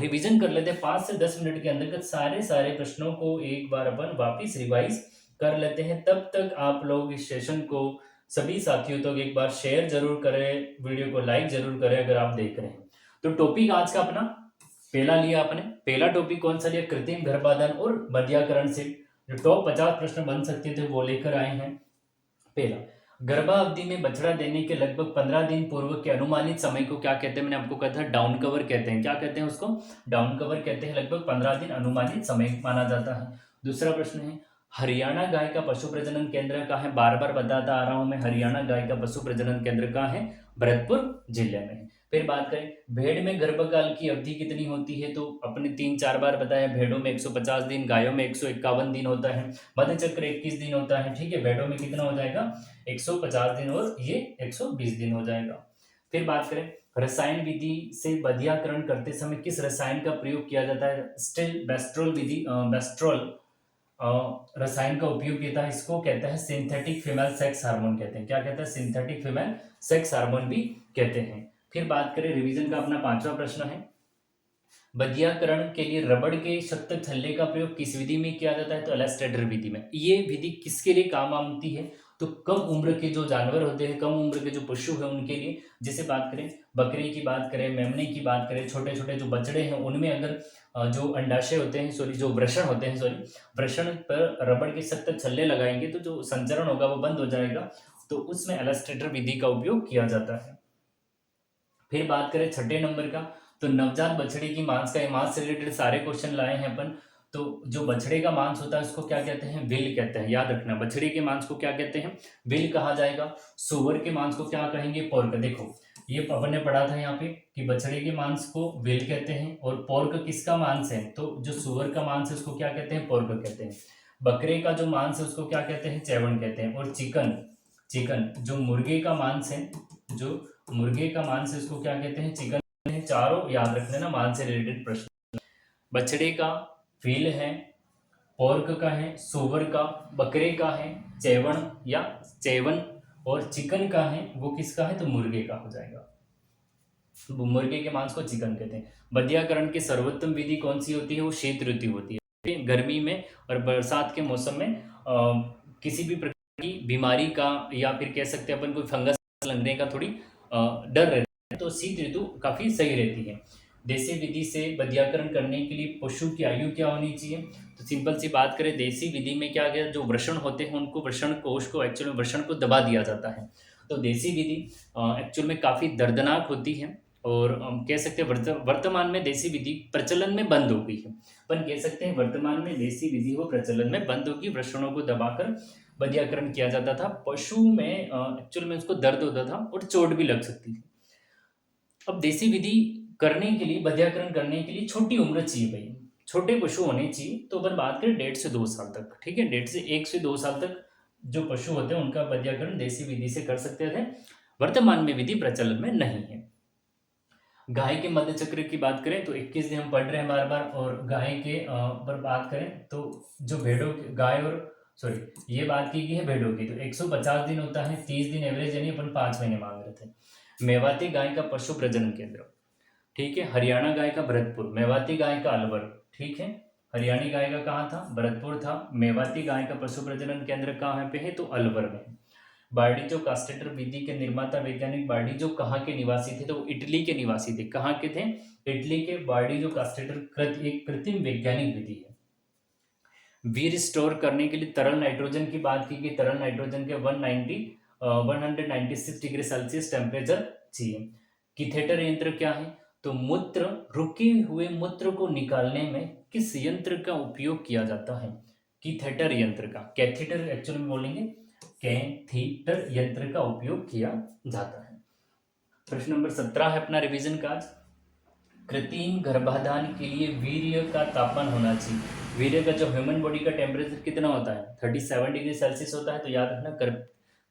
Speaker 1: रिवीजन कर लेते हैं 5 से 10 मिनट के अंतर्गत सारे प्रश्नों को एक बार अपन वापिस रिवाइज कर लेते हैं। तब तक आप लोग इस सेशन को सभी साथियों तक एक बार शेयर जरूर करें, वीडियो को लाइक जरूर करें अगर आप देख रहे हैं। तो टॉपिक आज का अपना पहला लिया आपने। पहला टॉपिक कौन सा लिया? कृत्रिम गर्भाधान और बंधियाकरण से जो टॉप 50 प्रश्न बन सकते थे वो लेकर आए हैं। पहला, गर्भावधि में बछड़ा देने के लगभग 15 दिन पूर्व के अनुमानित समय को क्या कहते हैं? मैंने आपको कहा था डाउन कवर कहते हैं। क्या कहते हैं उसको? डाउन कवर कहते हैं। लगभग 15 दिन अनुमानित समय माना जाता है। दूसरा प्रश्न है, हरियाणा गाय का पशु प्रजनन केंद्र कहाँ है? बार बार बताता आ रहा हूं मैं, हरियाणा गाय का पशु प्रजनन केंद्र कहाँ है? भरतपुर जिले में है। फिर बात करें, भेड़ में गर्भकाल की अवधि कितनी होती है? तो अपने 3-4 बार बताया, भेड़ों में 150 दिन, गायों में 151 दिन होता है, मध्य चक्र 21 दिन होता है। ठीक है, भेड़ों में कितना हो जाएगा? 150 दिन और ये 120 दिन हो जाएगा। फिर बात करें, रसायन विधि से बंधियाकरण करते समय किस रसायन का प्रयोग किया जाता है? स्टिल बेस्ट्रोल विधि, बेस्ट्रोल रसायन का उपयोग किया था। इसको कहता है सिंथेटिक फीमेल सेक्स हार्मोन कहते हैं। क्या कहता है? सिंथेटिक फीमेल सेक्स हार्मोन भी कहते हैं। फिर बात करें, रिवीजन का अपना 5वां प्रश्न है, बंधियाकरण के लिए रबड़ के सख्त छल्ले का प्रयोग किस विधि में किया जाता है? तो एलास्ट्रेटर विधि में। ये विधि किसके लिए काम आती है? तो कम उम्र के जो जानवर होते हैं, कम उम्र के जो पशु है उनके लिए। जैसे बात करें बकरी की, बात करें मेमने की, बात करें छोटे छोटे जो बछड़े हैं, उनमें अगर जो अंडाशय होते हैं, जो वृषण होते हैं, वृषण पर रबड़ के सख्त छल्ले लगाएंगे तो जो संचरण होगा वो बंद हो जाएगा। तो उसमें एलास्ट्रेटर विधि का उपयोग किया जाता है। फिर बात करें 6 नंबर का, तो नवजात बछड़े की मांस का, मांस से रिलेटेड सारे क्वेश्चन लाए हैं अपन। तो जो बछड़े का मांस होता है उसको क्या कहते हैं? विल कहते हैं। याद रखना, बछड़े के मांस को क्या कहते हैं? विल कहा जाएगा। सुअर के मांस को क्या कहेंगे? पोर्क। देखो, ये अपन ने पढ़ा था यहाँ पे कि बछड़े के मांस को विल कहते हैं और पोर्क किसका मांस है? तो जो सुअर का मांस है उसको क्या कहते हैं? पोर्क कहते हैं। बकरे का जो मांस है उसको क्या कहते हैं? चैवण कहते हैं। और चिकन जो मुर्गे का मांस है, उसको क्या कहते हैं? चिकन है। चारों याद रख लेना, मांस से रिलेटेड प्रश्न। बछड़े का व्हील है, पोर्क का है, सुअर का, बकरे का है चैवन, और चिकन का है वो किसका है? तो मुर्गे का हो जाएगा। मुर्गे के मांस को चिकन कहते हैं। बंधियाकरण की सर्वोत्तम विधि कौन सी होती है? वो शीत ऋतु होती है। गर्मी में और बरसात के मौसम में किसी भी प्रकार की बीमारी का या फिर कह सकते हैं अपन कोई फंगस लगने का थोड़ी डर रहता है, तो शीत ऋतु काफी सही रहती है। देसी विधि से बंधियाकरण करने के लिए पशु की आयु क्या होनी चाहिए? तो सिंपल सी बात करें, देसी विधि में क्या गया, जो वृषण होते हैं उनको, वृषण कोष को, एक्चुअली वृषण को दबा दिया जाता है। तो देसी विधि एक्चुअल में काफ़ी दर्दनाक होती है, और हम कह सकते हैं वर्तमान में देसी विधि प्रचलन में बंद हो गई है। अपन कह सकते हैं वर्तमान में देसी विधि वो प्रचलन में बंद होगी। वृषणों को दबाकर बधियाकरण किया जाता था। पशु में एक्चुअल में उसको दर्द होता था और चोट भी लग सकती थी। अब देसी विधि करने के लिए, बधियाकरण करने के लिए छोटी उम्र चाहिए भाई, छोटे पशु होने चाहिए। तो अपन बात करें 1.5 से 2 साल तक, ठीक है, 1.5 से 1 से 2 साल तक जो पशु होते हैं उनका बधियाकरण देसी विधि से कर सकते थे। वर्तमान में विधि प्रचलन में नहीं है। गाय के मध्य चक्र की बात करें तो 21 दिन हम पढ़ रहे हैं बार बार, और गाय के पर बात करें तो जो भेड़ों गाय और सॉरी ये बात की गई है भेड़ों की, तो 150 दिन होता है, 30 दिन एवरेज, यानी अपन 5 महीने मांग रहे थे। मेवाती गाय का पशु प्रजनन केंद्र, ठीक है, हरियाणा गाय का भरतपुर, मेवाती गाय का अलवर, ठीक है, हरियाणी गाय का कहाँ था, भरतपुर था। मेवाती गाय का पशु प्रजनन केंद्र कहाँ पे है, तो अलवर में है। बार्डीजो कास्टेटर विधि के निर्माता वैज्ञानिक बार्डीजो कहाँ के निवासी थे, तो वो इटली के निवासी थे। कहाँ के थे, इटली के। बार्डीजो कास्टेटर एक कृत्रिम वैज्ञानिक विधि है। वीर स्टोर करने के लिए तरल नाइट्रोजन की बात की गई। तरल नाइट्रोजन के 196 डिग्री सेल्सियस टेम्परेचर चाहिए। कीथेटर यंत्र क्या है, तो मूत्र, रुके हुए मूत्र को निकालने में किस यंत्र का उपयोग किया जाता है, कीथेटर यंत्र का। कैथेटर एक्चुअली में बोलेंगे, कैथीटर यंत्र का उपयोग किया जाता है। प्रश्न नंबर 17 है अपना रिवीजन का आज। कृत्रिम गर्भाधान के लिए वीर्य का तापमान होना चाहिए। वीर्य का जो ह्यूमन बॉडी का टेम्परेचर कितना होता है, 37 डिग्री सेल्सियस होता है। तो याद रखना,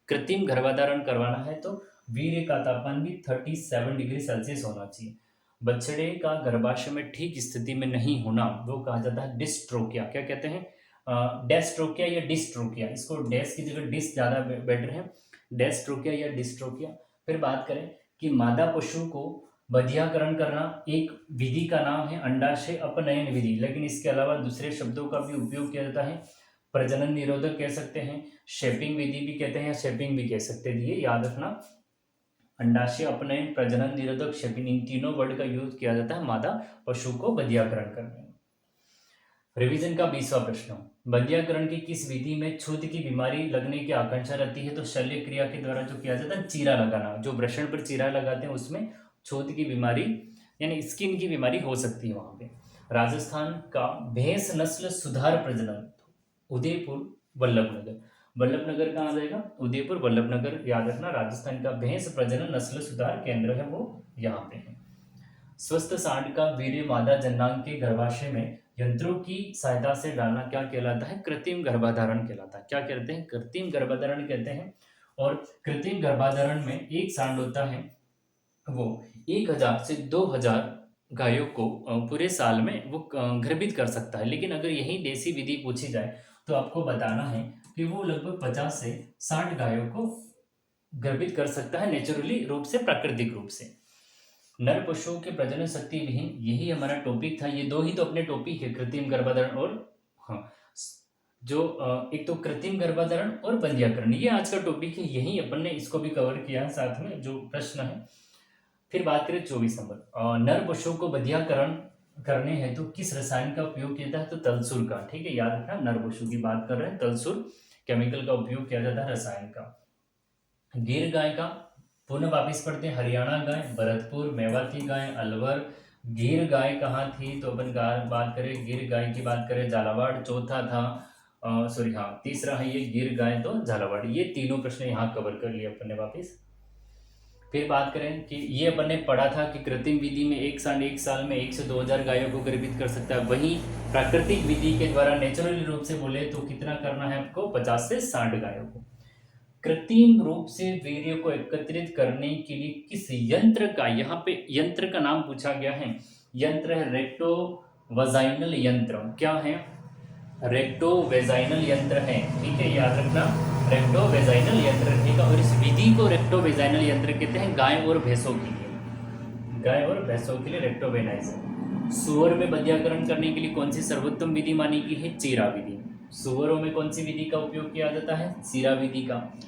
Speaker 1: कृत्रिम गर्भाधारण करवाना है तो वीर्य का तापमान भी 37 डिग्री सेल्सियस होना चाहिए। बछड़े का गर्भाशय में ठीक स्थिति में नहीं होना वो कहा जाता है डिस्ट्रोकिया। क्या कहते हैं, डेस्ट्रोकिया या डिस्ट्रोकिया। इसको डेस की जगह डिस ज़्यादा बेटर है, डेस्ट्रोकिया या डिस्ट्रोकिया। फिर बात करें कि मादा पशु को बधियाकरण करना एक विधि का नाम है अंडाशय अपनयन विधि, लेकिन इसके अलावा दूसरे शब्दों का भी उपयोग किया जाता है। प्रजनन निरोधक कह सकते हैं, शेपिंग विधि भी कहते हैं, या शेपिंग भी कह सकते हैं। ये याद रखना, अंडाशय अपनयन, प्रजनन निरोधक, शेपिंग, इन तीनों वर्ड का यूज किया जाता है मादा पशु को बधियाकरण करने में। रिवीजन का 20वां प्रश्न, बधियाकरण की किस विधि में छूत की बीमारी लगने की आकांक्षा रहती है, तो शल्य क्रिया के द्वारा जो किया जाता है चीरा लगाना, जो वृषण पर चीरा लगाते हैं उसमें छूत की बीमारी यानी स्किन की बीमारी हो सकती है वहां पे। राजस्थान का भैंस नस्ल सुधार प्रजनन, उदयपुर, वल्लभनगर। वल्लभनगर कहाँ आ जाएगा, उदयपुर, वल्लभनगर। याद रखना, राजस्थान का भैंस प्रजनन नस्ल सुधार केंद्र है वो यहाँ पे है। स्वस्थ सांड का वीर्य मादा जन्नांग के गर्भाशय में यंत्रों की सहायता से डालना क्या कहलाता है, कृत्रिम गर्भाधारण कहलाता है। क्या कहते हैं, कृत्रिम गर्भाधारण कहते हैं। और कृत्रिम गर्भाधारण में एक सांड होता है वो 1000 से 2000 गायों को पूरे साल में वो गर्भित कर सकता है। लेकिन अगर यही देसी विधि पूछी जाए तो आपको बताना है कि वो लगभग 50 से 60 गायों को गर्भित कर सकता है, नेचुरली रूप से, प्राकृतिक रूप से। नर पशुओं के प्रजनन शक्ति विहीन, यही हमारा टॉपिक था। ये दो ही तो अपने टॉपिक है, कृत्रिम गर्भाधारण और हाँ जो एक तो कृत्रिम गर्भाधारण और बंधियाकरण, ये आज का टॉपिक है। यही अपन ने इसको भी कवर किया है साथ में जो प्रश्न है। फिर बात करें 24 नंबर, नर पशुओं को बधियाकरण करने हेतु किस रसायन का उपयोग किया जाता है, तो तलसुर का। ठीक है, याद रखना, नर पशु की बात कर रहे हैं, तलसुर केमिकल का उपयोग किया जाता है, रसायन का। गिर गाय का पुनः वापिस पढ़ते हैं, हरियाणा गाय, भरतपुर, मेवाती गाय, अलवर। गिर गाय कहाँ थी, तो अपन बात करें गिर गाय की बात करें झालावाड़। चौथा था सॉरी हाँ तीसरा है ये गिर गाय तो झालावाड़। ये तीनों प्रश्न यहाँ कवर कर लिए अपन ने वापिस। फिर बात करें कि ये अपन ने पढ़ा था कि कृत्रिम विधि में एक साल में 1 से 2000 गायों को गर्भित कर सकता है। वहीं प्राकृतिक विधि के द्वारा नेचुरली रूप से बोले तो कितना करना है आपको, 50 से 60 गायों को। कृत्रिम रूप से वीर्य को एकत्रित करने के लिए किस यंत्र का, यहाँ पे यंत्र का नाम पूछा गया है। यंत्र है रेक्टो वजाइनल यंत्र। क्या है, रेक्टो वेजाइनल यंत्र है। ठीक है, याद रखना, रेक्टो वेजाइनल यंत्र रहेगा। और इस विधि को रेक्टो वेजाइनल यंत्र कहते हैं गाय और भैंसों के लिए, गाय और भैंसों के लिए रेक्टो वेनाइजर। सुअर में बधियाकरण करने के लिए कौन सी सर्वोत्तम विधि मानी गई है, चीरा विधि। सुअरों में कौन सी विधि का उपयोग किया जाता है, चीरा विधि का।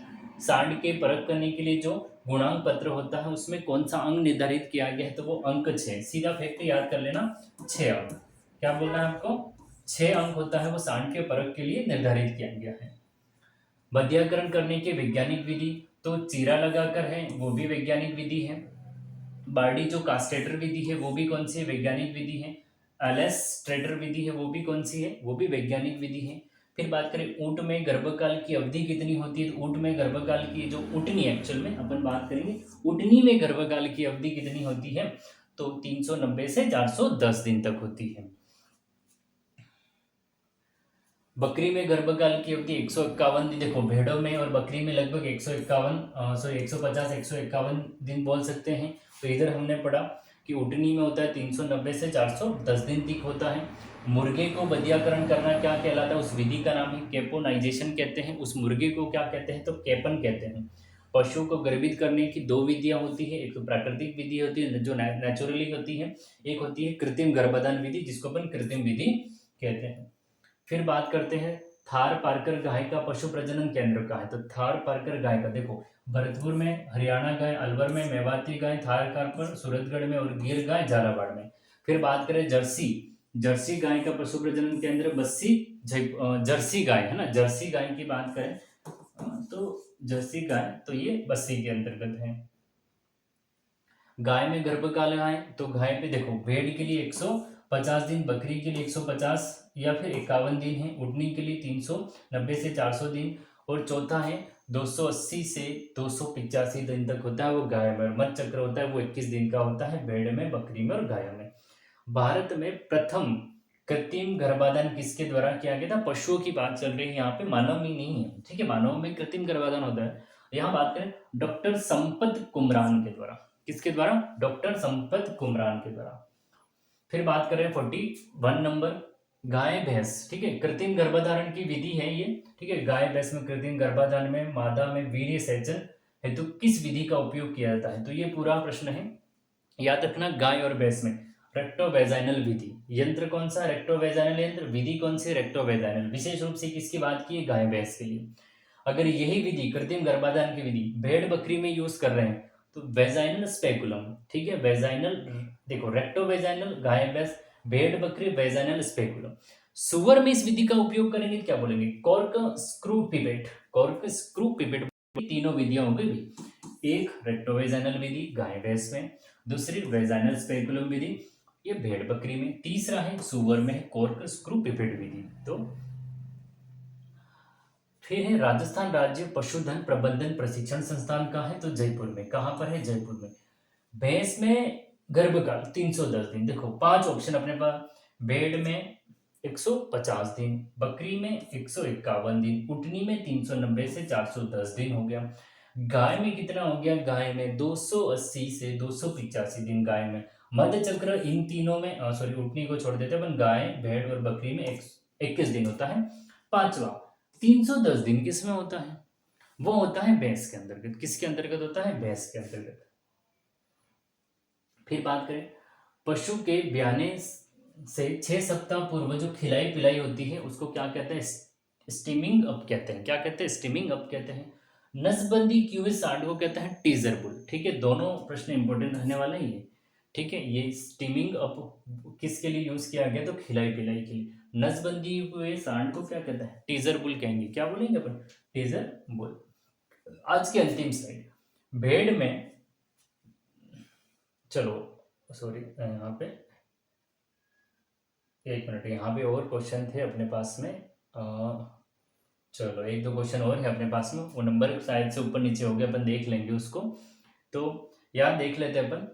Speaker 1: सांड के परख करने के लिए जो गुणांक पत्र होता है उसमें कौन सा अंक निर्धारित किया गया है, तो वो अंक 6। सीधा फैक्ट याद कर लेना, 6 अंक। क्या बोलना है आपको, 6 अंक होता है वो सांड के परख के लिए निर्धारित किया गया है। बधियाकरण करने की वैज्ञानिक विधि, तो चीरा लगाकर है वो भी वैज्ञानिक विधि है। बार्डी जो कास्टेटर विधि है वो भी कौन सी है, वैज्ञानिक विधि है। एलेस्ट्रेटर विधि है वो भी कौन सी है, वो भी वैज्ञानिक विधि है। फिर बात करें ऊंट में गर्भकाल की अवधि कितनी होती है, तो ऊंट में गर्भकाल की जो ऊँटनी एक्चुअल में अपन बात करेंगे, ऊँटनी में गर्भकाल की अवधि कितनी होती है, तो 390 से 410 दिन तक होती है। बकरी में गर्भकाल की अवधि 151 दिन, देखो भेड़ों में और बकरी में लगभग 150 151 दिन बोल सकते हैं। तो इधर हमने पढ़ा कि ऊँटनी में होता है 390 से 410 दिन तक होता है। मुर्गे को बधियाकरण करना क्या कहलाता है, उस विधि का नाम है कैपोनाइजेशन कहते हैं। उस मुर्गे को क्या कहते हैं, तो कैपन कहते हैं। पशु को गर्भित करने की दो विधियां होती है, एक तो प्राकृतिक विधि होती है जो नेचुरली होती है, एक होती है कृत्रिम गर्भाधान विधि जिसको अपन कृत्रिम विधि कहते हैं। फिर बात करते हैं थार पारकर गाय का पशु प्रजनन केंद्र कहाँ है, तो थार पारकर गाय का देखो भरतपुर में, हरियाणा गाय, अलवर में, मेवाती गाय, थार पारकर सूरतगढ़ में और गिर गाय झालावाड़ में। फिर बात करें जर्सी, जर्सी गाय का पशु प्रजनन केंद्र बस्सी जर्सी गाय है ना, जर्सी गाय की बात करें तो जर्सी गाय तो ये बस्सी के अंतर्गत है। गाय में गर्भकाल आए तो गाय पे देखो भेड़ के लिए 150 दिन, बकरी के लिए 150 या फिर 51 दिन है, ऊँटनी के लिए 390 से 400 दिन, और चौथा है 280 से 285 दिन तक होता है वो गाय में। मत चक्र होता है वो 21 दिन का होता है भेड़ में, बकरी में और गायों में। भारत में प्रथम कृत्रिम गर्भाधान किसके द्वारा किया गया था, पशुओं की बात चल रही है यहाँ पे, मानव में नहीं है, ठीक है। मानव में कृत्रिम गर्भाधान होता है, यहाँ बात करें डॉक्टर संपत कुमरान के द्वारा। किसके द्वारा, डॉक्टर संपत कुमरान के द्वारा। फिर बात करें 41 नंबर, गाय भैंस, ठीक है, कृत्रिम गर्भधारण की विधि है ये, ठीक है। गाय भैंस में कृत्रिम गर्भाधान में मादा में वीर्य सेचन हेतु किस विधि का उपयोग किया जाता है, तो ये पूरा प्रश्न है, याद रखना। गाय और भैंस में रेक्टोवेजाइनल विधि, यंत्र कौन सा, रेक्टोवेजाइनल यंत्र, विधि कौन सी, रेक्टोवेजाइनल। विशेष रूप से किसकी बात की है, गाय भैंस के लिए। अगर यही विधि कृत्रिम गर्भाधान की विधि भेड़ बकरी में यूज कर रहे हैं तो वेजाइनल स्पेकुलम, ठीक है, वेजाइनल, देखो रेक्टोवेजाइनल गाय भैंस, भेड़ बकरी वेजाइनल स्पेकुलम। सुअर में इस विधि का उपयोग करेंगे क्या बोलेंगे, cork screw pipette, cork screw pipette. तीनों विधियां हो गई, एक रेक्टोवेजाइनल विधि गाय भैंस में, दूसरी वेजाइनल स्पेकुलम विधि ये भेड़ बकरी में, तीसरा है सुअर में कॉर्क स्क्रू पिपेट विधि। तो फिर है राजस्थान राज्य पशुधन प्रबंधन प्रशिक्षण संस्थान कहाँ है, तो जयपुर में। कहाँ पर है, जयपुर में। भैंस में गर्भकाल 310 दिन, देखो 5 ऑप्शन अपने पास, भेड़ में 150 दिन, बकरी में 151 दिन, ऊँटनी में 390 से 410 दिन हो गया। गाय में कितना हो गया, गाय में 280 से 285 दिन गाय में। मध्य चक्र इन तीनों में, सॉरी ऊँटनी को छोड़ देते हैं, गाय भेड़ और बकरी में 21 दिन होता है। पांचवा 310 दिन किस में होता है, वो होता है भैंस के अंतर्गत। किसके अंतर्गत होता है, भैंस के अंतर्गत। फिर बात करें पशु के ब्याने से 6 सप्ताह पूर्व जो खिलाई पिलाई होती है उसको क्या कहते हैं, स्टीमिंग अप कहते हैं। क्या कहते हैं, स्टीमिंग अप कहते हैं। नसबंदी क्यूबिस सांड को कहते हैं टीजर बुल, ठीक है। दोनों प्रश्न इंपॉर्टेंट रहने वाले हैं ये, ठीक है। ये स्टीमिंग अप किसके लिए यूज किया गया, तो खिलाई पिलाई के लिए। नसबंदी हुए सांड को क्या कहते हैं, टीजर बुल कहेंगे। क्या बोलेंगे अपन, टीजर बुल। आज की अंतिम स्लाइड, भेड़ में, चलो सॉरी यहाँ पे एक मिनट, यहाँ पे और क्वेश्चन थे अपने पास में, चलो एक दो क्वेश्चन और है अपने पास में, वो नंबर शायद से ऊपर नीचे हो गया, अपन देख लेंगे उसको। तो यार देख लेते हैं अपन।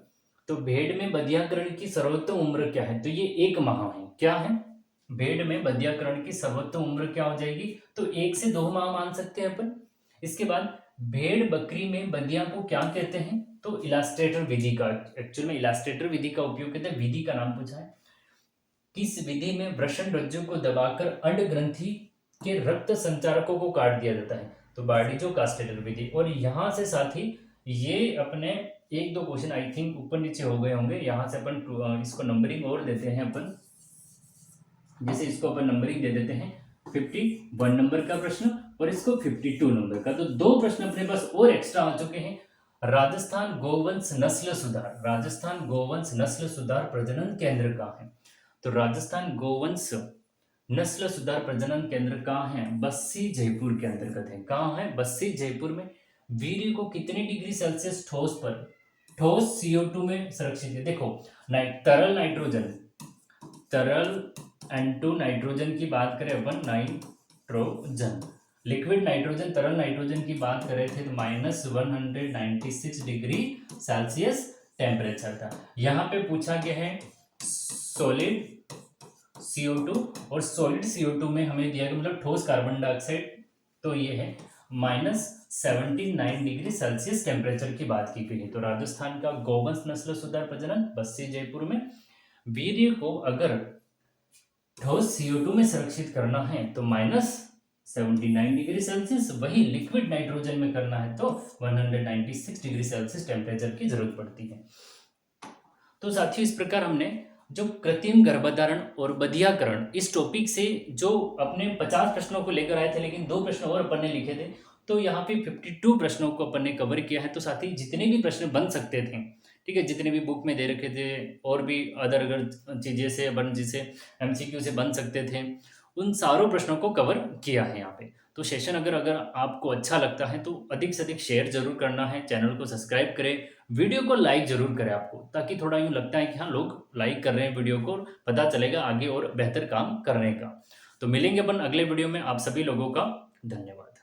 Speaker 1: तो भेड़ में बधियाकरण की सर्वोत्तम उम्र क्या है, तो ये 1 माह है। क्या है, भेड़ में बधियाकरण की सर्वोत्तम उम्र क्या हो जाएगी, तो 1 से 2 माह मान सकते हैं अपन। इसके बाद भेड़ बकरी में बधिया को क्या कहते हैं, तो इलास्ट्रेटर विधि का, एक्चुअल में इलास्ट्रेटर विधि का उपयोग कहते हैं। विधि का नाम पूछा है, किस विधि में वृषण रज्जु को दबाकर अंड ग्रंथि के रक्त संचारकों को काट दिया जाता है, तो बार्डिजो कास्टेटर विधि। और यहाँ से साथ ही ये अपने एक दो क्वेश्चन आई थिंक ऊपर नीचे हो गए होंगे, यहाँ से अपन इसको नंबरिंग और देते हैं अपन, जैसे इसको अपन नंबरिंग दे देते हैं 51 नंबर का प्रश्न और इसको 52 नंबर का। तो 2 प्रश्न अपने पास और एक्स्ट्रा आ चुके हैं। राजस्थान गोवंश नस्ल सुधार, राजस्थान गोवंश नस्ल सुधार प्रजनन केंद्र कहाँ है, तो राजस्थान गोवंश नस्ल सुधार प्रजनन केंद्र कहाँ है, बस्सी जयपुर के अंतर्गत है। कहाँ है, बस्सी जयपुर में। वीर्य को कितने डिग्री सेल्सियस ठोस पर, ठोस CO2 में सुरक्षित है। देखो तरल N2 नाइट्रोजन की बात करें अपन, नाइट्रोजन लिक्विड नाइट्रोजन, तरल नाइट्रोजन की बात करें थे तो -196 डिग्री सेल्सियस टेम्परेचर था। यहाँ पे पूछा गया है सॉलिड CO2, और सॉलिड CO2 में हमें दिया गया मतलब ठोस कार्बन डाइऑक्साइड, तो ये है -79 डिग्री सेल्सियस टेम्परेचर की बात की गई है। तो राजस्थान का गोवंश नस्ल सुधार प्रजनन बस्सी जयपुर में, वीर्य को अगर ठोस CO2 में सुरक्षित करना है तो -79 डिग्री सेल्सियस, वही लिक्विड नाइट्रोजन में करना है तो 196 डिग्री सेल्सियस टेम्परेचर की जरूरत पड़ती है। तो साथियों, इस प्रकार हमने जो कृत्रिम गर्भधारण और बधियाकरण इस टॉपिक से जो अपने 50 प्रश्नों को लेकर आए थे, लेकिन 2 प्रश्न और अपन ने लिखे थे, तो यहाँ पे 52 प्रश्नों को अपन ने कवर किया है। तो साथ ही जितने भी प्रश्न बन सकते थे, ठीक है, जितने भी बुक में दे रखे थे और भी अदर अगर चीज़ें से अपन जिसे MCQ से बन सकते थे, उन सारों प्रश्नों को कवर किया है यहाँ पे। तो सेशन अगर अगर आपको अच्छा लगता है तो अधिक से अधिक शेयर जरूर करना है, चैनल को सब्सक्राइब करें, वीडियो को लाइक जरूर करें आपको, ताकि थोड़ा यूँ लगता है कि हाँ लोग लाइक कर रहे हैं वीडियो को, पता चलेगा आगे और बेहतर काम करने का। तो मिलेंगे अपन अगले वीडियो में। आप सभी लोगों का धन्यवाद।